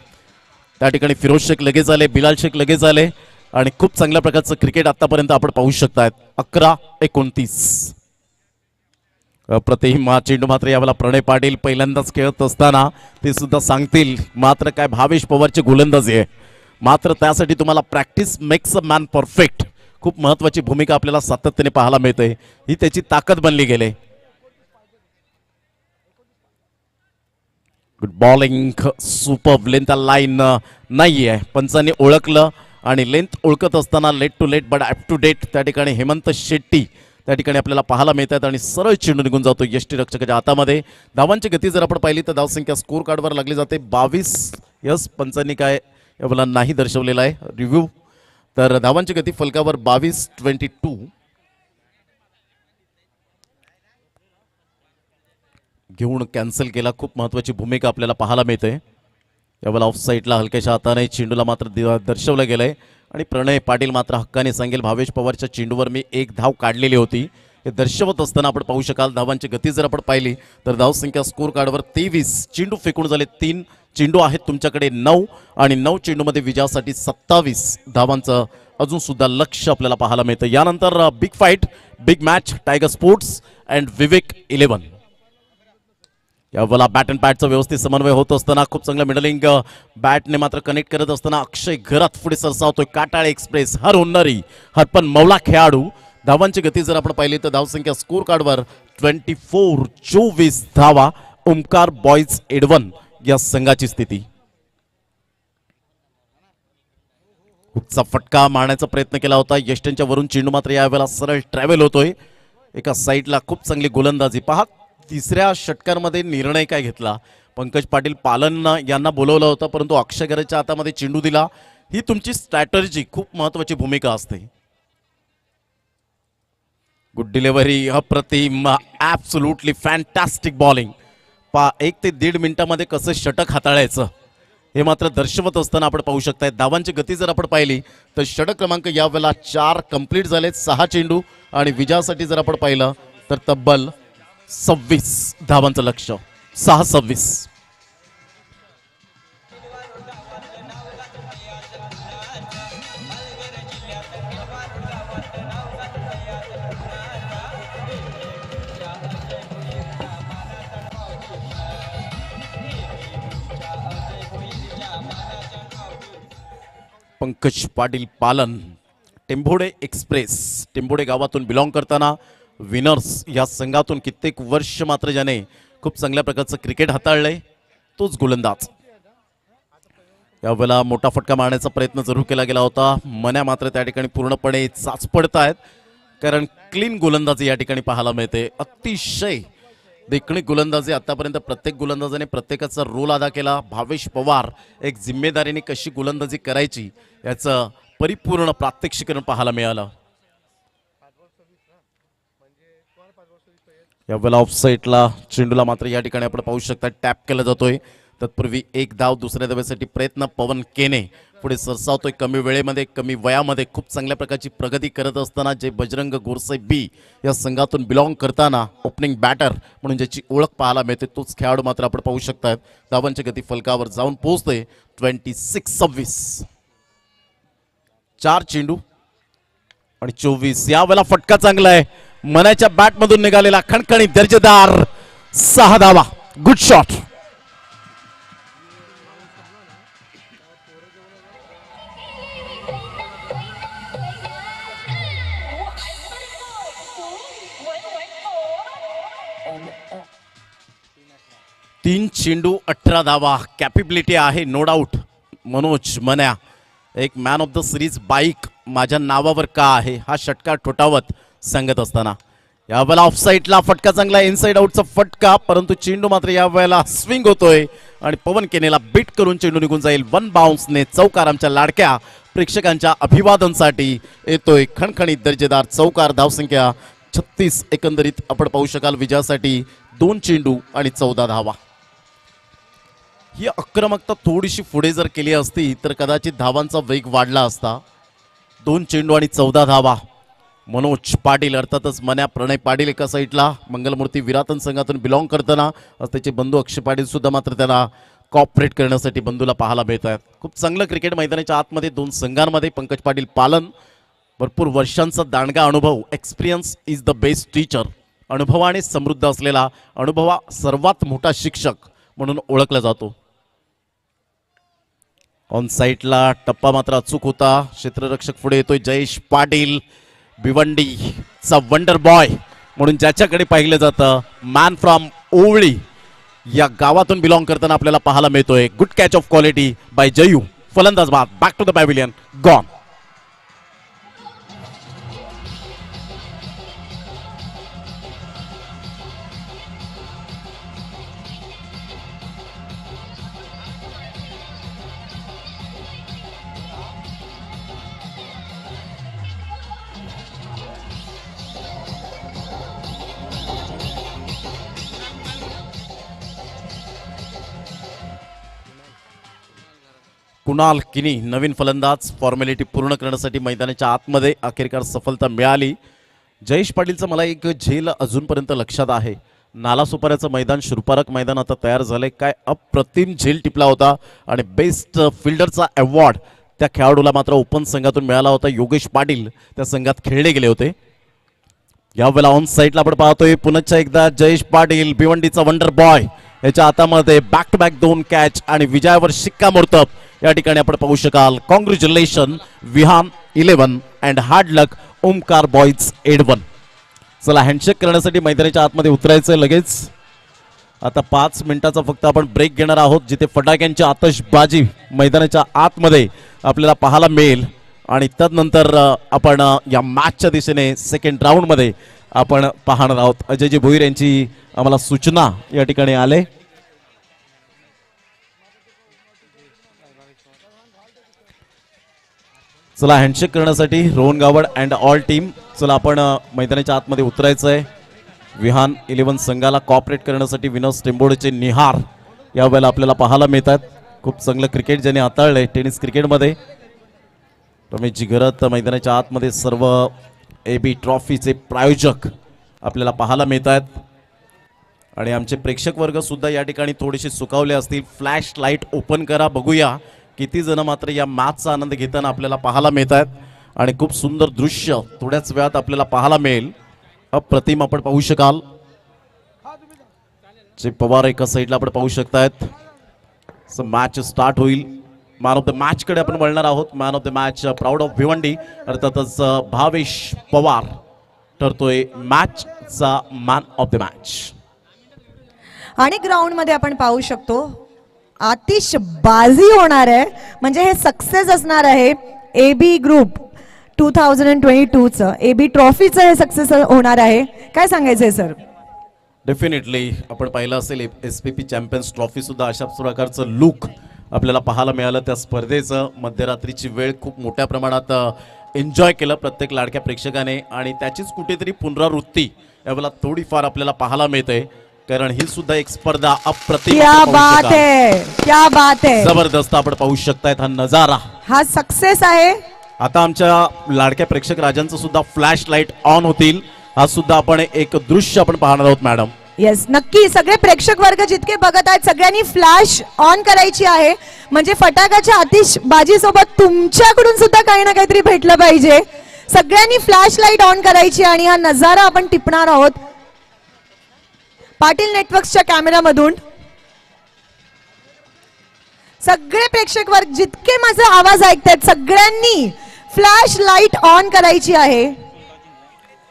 त्या ठिकाणी फिरोज शेख लगेच आले, बिलाल शेख लगेच आले आणि खूप चांगल्या प्रकारचं क्रिकेट आतापर्यंत आपण पाहू शकतायत. 11-29. प्रतिम चेंडू मात्र यावेळेला प्रणय पाटील पहिल्यांदाच खेळत असताना ते सुद्धा सांगतील मात्र काय भावेश पवारची गोलंदाजी आहे. मात्र त्यासाठी तुम्हाला practice makes a man perfect. खूप महत्वाची भूमिका आपल्याला सातत्याने पाहायला मिळते. ही त्याची ताकद बनली गेले. Good bowling, super. Length line नाही आहे, पंचांनी ओळखलं आणि लेंथ ओळखत असताना late to late but up to date त्या ठिकाणी हेमंत शेट्टी त्या ठिकाणी आपल्याला पाहायला मिळतात आणि सरळ चेंडू निघून जातो यष्टीरक्षकाच्या हातामध्ये. धावांची गती जर आपण पाहिली तर धावसंख्या स्कोर कार्डवर लागली जाते 22. यस, पंचांनी काय याला नाही दर्शवलेला आहे रिव्ह्यू. तर धावांची गती फलकावर 22-22. घेऊन कॅन्सल केला. खूप महत्वाची भूमिका आपल्याला पाहायला मिळते. यावेळेला ऑफ साईडला हलक्याशा हाताने चेंडूला मात्र दर्शवलं गेलंय आणि प्रणय पाटील मात्र हक्काने सांगेल भावेश पवारच्या चेंडूवर मी एक धाव काढलेली होती हे दर्शवत असताना आपण पाहू शकाल. धावांची गती जर आपण पाहिली तर धावसंख्या स्कोर कार्डवर 23. चेंडू फेकून झाले 3. चेंडू आहेत तुमच्याकडे 9 आणि 9 चेंडूमध्ये विजयासाठी 27 धावांचं अजून सुद्धा लक्ष आपल्याला पाहायला मिळतं. यानंतर big fight, big match, tiger sports and Vivek 11. यावेळेला बॅट अँड पॅडचा व्यवस्थित समन्वय होत असताना खूप चांगलं मिडलिंग बॅटने मात्र कनेक्ट करत असताना अक्षय घरात पुढे सरसावतोय. काटाळे एक्सप्रेस हर होणारी हरपन मौला खेळाडू. धावांची गती जर आपण पाहिली तर धावसंख्या स्कोर कार्डवर 24 धावा. ओमकार बॉईज एडवन या संघाची स्थिती. हुकचा फटका मारण्याचा प्रयत्न केला होता यष्टनच्या वरून. चेंडू मात्र यावेळेला सरळ ट्रॅव्हल होतोय एका साईडला. खूप चांगली गोलंदाजी पहा. तिसऱ्या षटकांमध्ये निर्णय काय घेतला. पंकज पाटील पालन यांना बोलवलं होतं परंतु अक्षय घराच्या हातामध्ये चेंडू दिला. ही तुमची स्ट्रॅटर्जी खूप महत्वाची भूमिका असते. गुड डिलिव्हरी अप्रतिम ॲब्सोल्युटली फॅन्टॅस्टिक बॉलिंग. 1 ते 1.5 मिनिटामध्ये कसं षटक हाताळायचं हे मात्र दर्शवत असताना आपण पाहू शकताय. धावांची गती जर आपण पाहिली तर षटक क्रमांक यावेळेला 4 कंप्लीट झालेत. 6 चेंडू आणि विजयासाठी जर आपण पाहिलं तर तब्बल 26 धावांचं लक्ष. 6-26. पंकज पाटील पालन टेंभोडे एक्सप्रेस टेंभोडे गावातून बिलॉंग करताना विनर्स या संघातून कित्येक वर्ष मात्र ज्याने खूप चांगल्या प्रकारचं क्रिकेट हाताळलंय तोच गोलंदाज. यावेळेला मोठा फटका मारण्याचा प्रयत्न जरूर केला गेला होता. मन्या मात्र त्या ठिकाणी पूर्णपणे चाचपडत आहेत कारण क्लीन गोलंदाजी या ठिकाणी पाहायला मिळते. अतिशय देखणी गोलंदाजी. आतापर्यंत प्रत्येक गोलंदाजाने प्रत्येकाचा रोल अदा केला. भावेश पवार एक जिम्मेदारीने कशी गोलंदाजी करायची याचं परिपूर्ण प्रात्यक्षिकरण पाहायला मिळालं. यावेळेला ऑफ साईडला चेंडूला मात्र या ठिकाणी आपण पाहू शकता टॅप केला जातोय. तत्पूर्वी एक धाव दुसऱ्या धावेसाठी प्रयत्न. पवन केने पुढे सरसावतोय कमी वेळेमध्ये कमी वयामध्ये खूप चांगल्या प्रकारची प्रगती करत असताना. जे बजरंग गोरसे बी या संघातून बिलॉंग करताना ओपनिंग बॅटर म्हणून ज्याची ओळख पाहायला मिळते तोच खेळाडू मात्र आपण पाहू शकतात. धावांची गती फलकावर जाऊन पोहोचते 26-26. 4 चेंडू आणि 24. यावेळेला फटका चांगला आहे. मनाच्या बॅटमधून निघालेला खणखणीत दर्जेदार 6 धावा. Good shot. तीन चेंडू 18 धावा. कॅपेबिलिटी आहे नो डाऊट. मनोज मन्या एक man of the series bike माझ्या नावावर का आहे हा षटकार ठोठावत सांगत असताना. यावेळेला ऑफ साईडला फटका चांगला. इनसाइड आउटचा फटका परंतु चेंडू मात्र यावेळेला स्विंग होतोय आणि पवन केनेला बीट करून चेंडू निघून जाईल. 1 बाउन्सने चौकार. आमच्या लाडक्या प्रेक्षकांच्या अभिवादनसाठी येतोय खणखणीत दर्जेदार चौकार. धावसंख्या 36 एकंदरीत आपण पाहू शकाल. विजयासाठी 2 चेंडू आणि 14 धावा. ही आक्रमकता थोडीशी पुढे जर केली असती तर कदाचित धावांचा वेग वाढला असता. 2 चेंडू आणि 14 धावा. मनोज पाटील अर्थातच मन्या प्रणय पाटील एका साईडला. मंगलमूर्ती विरातन संघातून बिलॉंग करताना त्याचे बंधू अक्षय पाटील सुद्धा मात्र त्याला कॉपरेट करण्यासाठी बंधूला पाहायला मिळत आहेत. खूप चांगलं क्रिकेट मैदानाच्या आतमध्ये 2 संघांमध्ये. पंकज पाटील पालन भरपूर वर्षांचा दांडगा अनुभव. Experience is the best teacher. अनुभवाने समृद्ध असलेला अनुभवा सर्वात मोठा शिक्षक म्हणून ओळखला जातो. ऑन साईडला टप्पा मात्र अचूक होता. क्षेत्ररक्षक पुढे येतोय जयेश पाटील. भिवंडीचा वंडर बॉय म्हणून ज्याच्याकडे पाहिलं जातं. मॅन फ्रॉम ओवळी या गावातून बिलॉंग करताना आपल्याला पाहायला मिळतोय. Good catch of quality by Jayu. फलंदाज बाद. Back to the pavilion. Gone. Kunal Kini नवीन फलंदाज. फॉर्मॅलिटी पूर्ण करण्यासाठी मैदानाच्या आतमध्ये अखेरकार सफलता मिळाली. जयेश पाटीलचं मला एक झेल अजूनपर्यंत लक्षात आहे. नालासोपाऱ्याचं मैदान शुरपारक मैदान आता तयार झालंय. काय अप्रतिम झेल टिपला होता आणि बेस्ट फिल्डरचा अवॉर्ड त्या खेळाडूला मात्र ओपन संघातून मिळाला होता. योगेश पाटील त्या संघात खेळले गेले होते. यावेळेला ऑन साईडला आपण पाहतोय पुन्हा एकदा जयेश पाटील भिवंडीचा वंडर बॉय याच्या हातामध्ये बॅक टू बॅक 2 कॅच आणि विजयावर शिक्कामोर्तब या ठिकाणी आपण पाहू शकाल. Congratulation Vihan 11 and hard luck Omkar boys 81. चला हँडशेक करण्यासाठी मैदानाच्या आतमध्ये उतरायचंय लगेच. आता 5 मिनिटाचा फक्त आपण ब्रेक घेणार आहोत, जिथे फटाक्यांची आतषबाजी मैदानाच्या आतमध्ये आपल्याला पाहायला मिळेल आणि त्यानंतर आपण या मॅचच्या दिशेने सेकंड राऊंडमध्ये आपण पाहणार आहोत. अजयजी भोईर यांची आम्हाला सूचना या ठिकाणी आले. चला हँडशेक करण्यासाठी Rohan Gawad and all team. चला आपण मैदानाच्या आतमध्ये उतरायचं आहे. विहान 11 संघाला कॉपरेट करण्यासाठी विनोद टेंबोडेचे निहार यावेळेला आपल्याला पाहायला मिळतात. खूप चांगलं क्रिकेट ज्याने हाताळलंय टेनिस क्रिकेटमध्ये. रमेशजी घरत मैदानाच्या आतमध्ये सर्व AB ट्रॉफीचे प्रायोजक आपल्याला पाहायला मिळत आहेत आणि आमचे प्रेक्षक वर्ग सुद्धा या ठिकाणी थोडेसे सुकावले असतील. फ्लॅश लाईट ओपन करा, बघूया किती जण मात्र या मॅचचा आनंद घेताना आपल्याला पाहायला मिळत आहेत आणि खूप सुंदर दृश्य थोड्याच वेळात आपल्याला पाहायला मिळेल. अप्रतिम आपण पाहू शकाल. जे पवार एका साईडला आपण पाहू शकतायत. मॅच स्टार्ट होईल. मॅन ऑफ द मॅच कडे आपण वळणार आहोत. Man of the match proud of Bhiwandi अर्थातच भावेश पवार ठरतोय मॅचचा मॅन ऑफ द मॅच. आणि ग्राउंड मध्ये आपण पाहू शकतो आतिषबाजी होणार आहे, म्हणजे हे सक्सेस असणार आहे AB ग्रुप 2022 चं AB ट्रॉफीचं हे सक्सेस होणार आहे. काय सांगायचंय सर? डेफिनेटली आपण पाहिलं असेल SPP चॅम्पियन्स ट्रॉफी सुद्धा अशाच प्रकारचं लुक आपल्याला पाहायला मिळालं. त्या स्पर्धेचं मध्यरात्रीची वेळ खूप मोठ्या प्रमाणात एन्जॉय केलं प्रत्येक लाडक्या प्रेक्षकाने आणि त्याचीच कुठेतरी पुनरावृत्ती यावेळेला थोडीफार आपल्याला पाहायला मिळते, कारण ही सुद्धा एक स्पर्धा अप्रतिम. क्या बात है, क्या बात है, जबरदस्त आपण पाहू शकतायत हा नजारा. हा सक्सेस आहे. आता आमच्या लाडक्या प्रेक्षक राजांचं सुद्धा फ्लॅश लाईट ऑन होतील. हा सुद्धा आपण एक दृश्य आपण पाहणार आहोत मॅडम. येस नक्की. सगळे प्रेक्षक वर्ग जितके बघत आहेत सगळ्यांनी फ्लॅश ऑन करायची आहे, म्हणजे फटाक्याच्या आतिषबाजी सोबत तुमच्याकडून सुद्धा काही ना काहीतरी भेटलं पाहिजे. सगळ्यांनी फ्लॅश लाईट ऑन करायची आणि हा नजारा आपण टिपणार आहोत पाटील नेटवर्क्सच्या कॅमेरामधून. सगळे प्रेक्षक वर्ग जितके माझा आवाज ऐकतायत सगळ्यांनी फ्लॅश लाईट ऑन करायची आहे,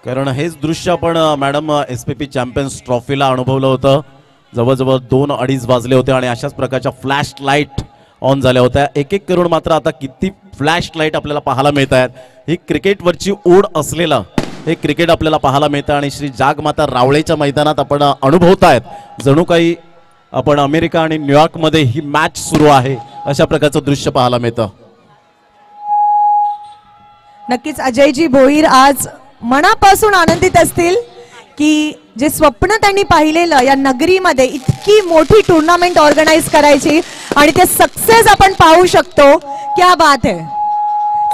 कारण हेच दृश्य आपण मॅडम SPP चॅम्पियन्स ट्रॉफीला अनुभवलं होतं. जवळजवळ 2-2:30 वाजले होते आणि अशाच प्रकारच्या फ्लॅश लाईट ऑन झाल्या होत्या. एक एक करून मात्र आता किती फ्लॅश लाईट आपल्याला पाहायला मिळत आहेत. ही क्रिकेटवरची ओढ असलेलं हे क्रिकेट आपल्याला पाहायला मिळतं आणि श्री जागमाता रावळेच्या मैदानात आपण अनुभवतायत जणू काही आपण अमेरिका आणि न्यूयॉर्कमध्ये ही मॅच सुरू आहे अशा प्रकारचं दृश्य पाहायला मिळतं. नक्कीच अजयजी भोईर आज मनापासून आनंदित असतील की जे स्वप्न त्यांनी पाहिलेलं या नगरीमध्ये इतकी मोठी टुर्नामेंट ऑर्गनाईज करायची आणि ते सक्सेस आपण पाहू शकतो. क्या बात है.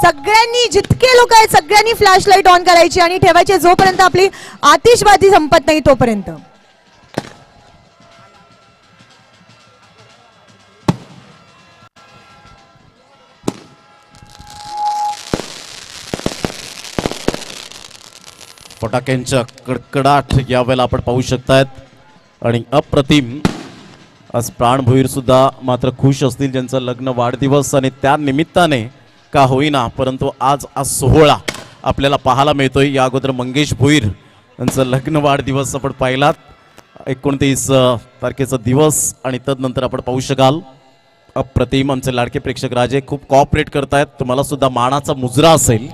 सगळ्यांनी जितके लोक आहेत सगळ्यांनी फ्लॅश लाईट ऑन करायची आणि ठेवायची जोपर्यंत आपली आतिषबाजी संपत नाही तोपर्यंत. फटाक्यांच्या कडकडाट यावेळेला आपण पाहू शकतायत आणि अप्रतिम. आज प्राणभोईर सुद्धा मात्र खुश असतील ज्यांचं लग्न वाढदिवस आणि त्या निमित्ताने का होईना परंतु आज सोहळा आपल्याला पाहायला मिळतोय. या अगोदर मंगेश भोईर यांचं लग्न वाढदिवस आपण पाहिलात 29 तारखेचा दिवस आणि तदनंतर आपण पाहू शकाल अप्रतिम. आमचे लाडके प्रेक्षक राजे खूप कॉपरेट करतायत. तुम्हाला सुद्धा मानाचा मुजरा असेल.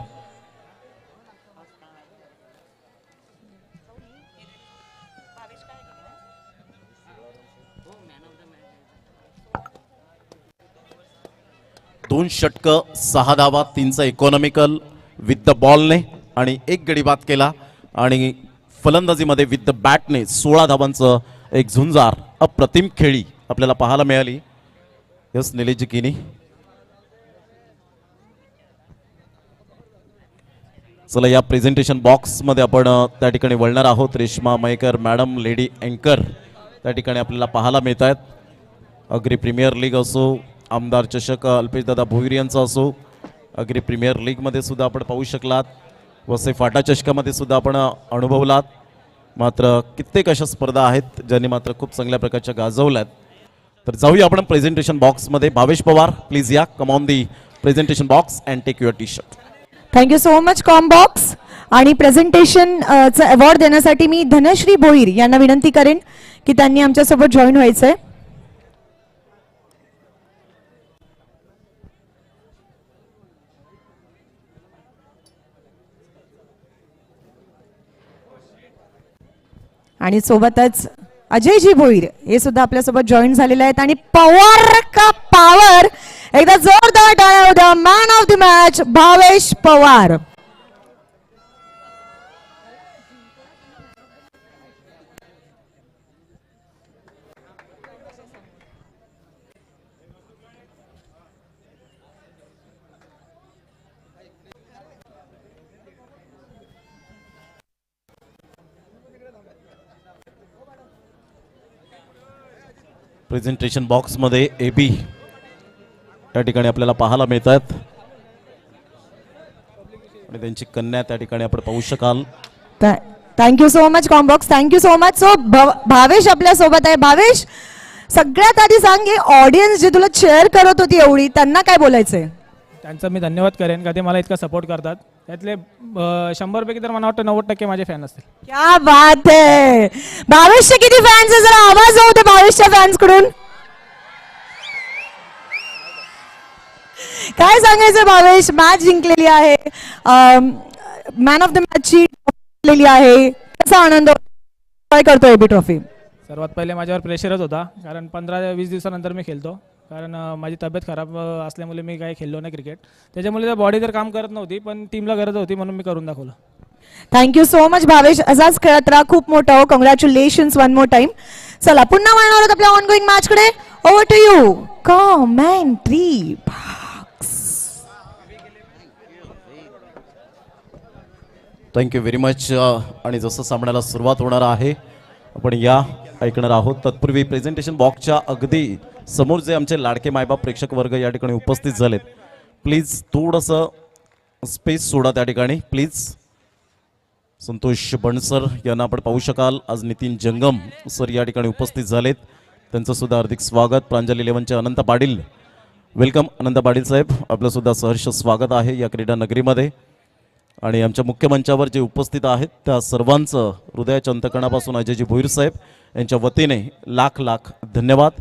दोन षटक 6 धावा 3चा इकॉनॉमिकल विथ द बॉलने आणि 1 गडी बाद केला आणि फलंदाजीमध्ये विथ द बॅटने 16 धावांचं एक झुंजार. अप्रतिम खेळी आपल्याला पाहायला मिळाली. यस निलेश जिकिनी. चला या प्रेझेंटेशन बॉक्समध्ये आपण त्या ठिकाणी वळणार आहोत. रेश्मा मयेकर मॅडम लेडी अँकर त्या ठिकाणी आपल्याला पाहायला मिळत आहेत. अग्री प्रीमियर लीग असो, आमदार चषक अल्पेशदादा भोईर यांचा असो, अग्री प्रीमियर लीगमध्ये सुद्धा आपण पाहू शकलात. वसई फाटा चषकामध्ये सुद्धा आपण अनुभवलात. मात्र कित्येक अशा स्पर्धा आहेत ज्यांनी मात्र खूप चांगल्या प्रकारच्या गाजवल्यात. तर जाऊया आपण प्रेझेंटेशन बॉक्समध्ये. भावेश पवार प्लीज या, come on the presentation box and take your T shirt. Thank you so much combox. आणि प्रेझेंटेशन चा अवॉर्ड देण्यासाठी मी धनश्री भोईर यांना विनंती करेन की त्यांनी आमच्यासोबत जॉईन व्हायचंय. आणि सोबतच अजयजी भोईर हे सुद्धा आपल्यासोबत जॉईन झालेले आहेत. आणि पवार का पावर, एकदा जोरदार टाळ्या होऊ द्या. Man of the match Bhavesh Pawar. Presentation बॉक्समध्ये AB त्या ठिकाणी आपल्याला पाहायला मिळतात आणि त्यांची कन्या त्या ठिकाणी आपण पाहू शकाल. Thank you so much combox, thank you so much. So Bhavesh आपल्या सोबत आहे. भावेश, सगळ्यात आधी सांग, हे ऑडियन्स जे तुला चेअर करत होती एवढी, त्यांना काय बोलायचंय? त्यांचा मी धन्यवाद करेन का ते मला इतका सपोर्ट करतात. त्यातले 100 पैकी तर मला वाटतं 90% माझे फॅन असतील. क्या बात है. भावेशचे किती फॅन्स आहे? जरा आवाज होते भावेशच्या फॅन्स कडून. काय सांगायचं भावेश, मॅच जिंकलेली आहे, मॅन ऑफ द मॅच जिंकलेली आहे, कसा आनंद काय करतोय एबी ट्रॉफी? सर्वात पहिले माझ्यावर प्रेशरच होता, कारण 15-20 दिवसानंतर मी खेळतो, कारण माझी तब्येत खराब असल्यामुळे मी काही खेळलो नाही क्रिकेट. त्याच्यामुळे बॉडी तर काम करत नव्हती, पण टीमला गरज होती म्हणून मी करून दाखवलं. Thank you so much Bhavesh. असाच खेळत राहा, खूप मोठा हो. Congratulations one more time. चला पुन्हा वळणार आहोत आपल्या ऑनगोईंग मॅच कडे. Over to you commentary. Thank you very much. आणि जसं सामन्याला सुरुवात होणार आहे आपण या ऐकणार आहोत. तत्पूर्वी प्रेझेंटेशन बॉक्सच्या अगदी समोर जे आमचे लाडके मायबाप प्रेक्षक वर्ग या ठिकाणी उपस्थित झालेत, प्लीज थोडंसं स्पेस सोडा त्या ठिकाणी प्लीज. संतोष बनसर यांना आपण पाहू शकाल. आज नितीन जंगम सर या ठिकाणी उपस्थित झालेत, त्यांचं सुद्धा हार्दिक स्वागत. प्रांजली 11चे अनंत पाटील, वेलकम अनंत पाटील साहेब, आपलं सुद्धा सहर्ष स्वागत आहे या क्रीडा नगरीमध्ये. आणि आमच्या मुख्य मंचावर जे उपस्थित आहेत त्या सर्वांचं हृदयाच्या अंतकणापासून अजयजी भोईर साहेब यांच्या वतीने लाख लाख धन्यवाद.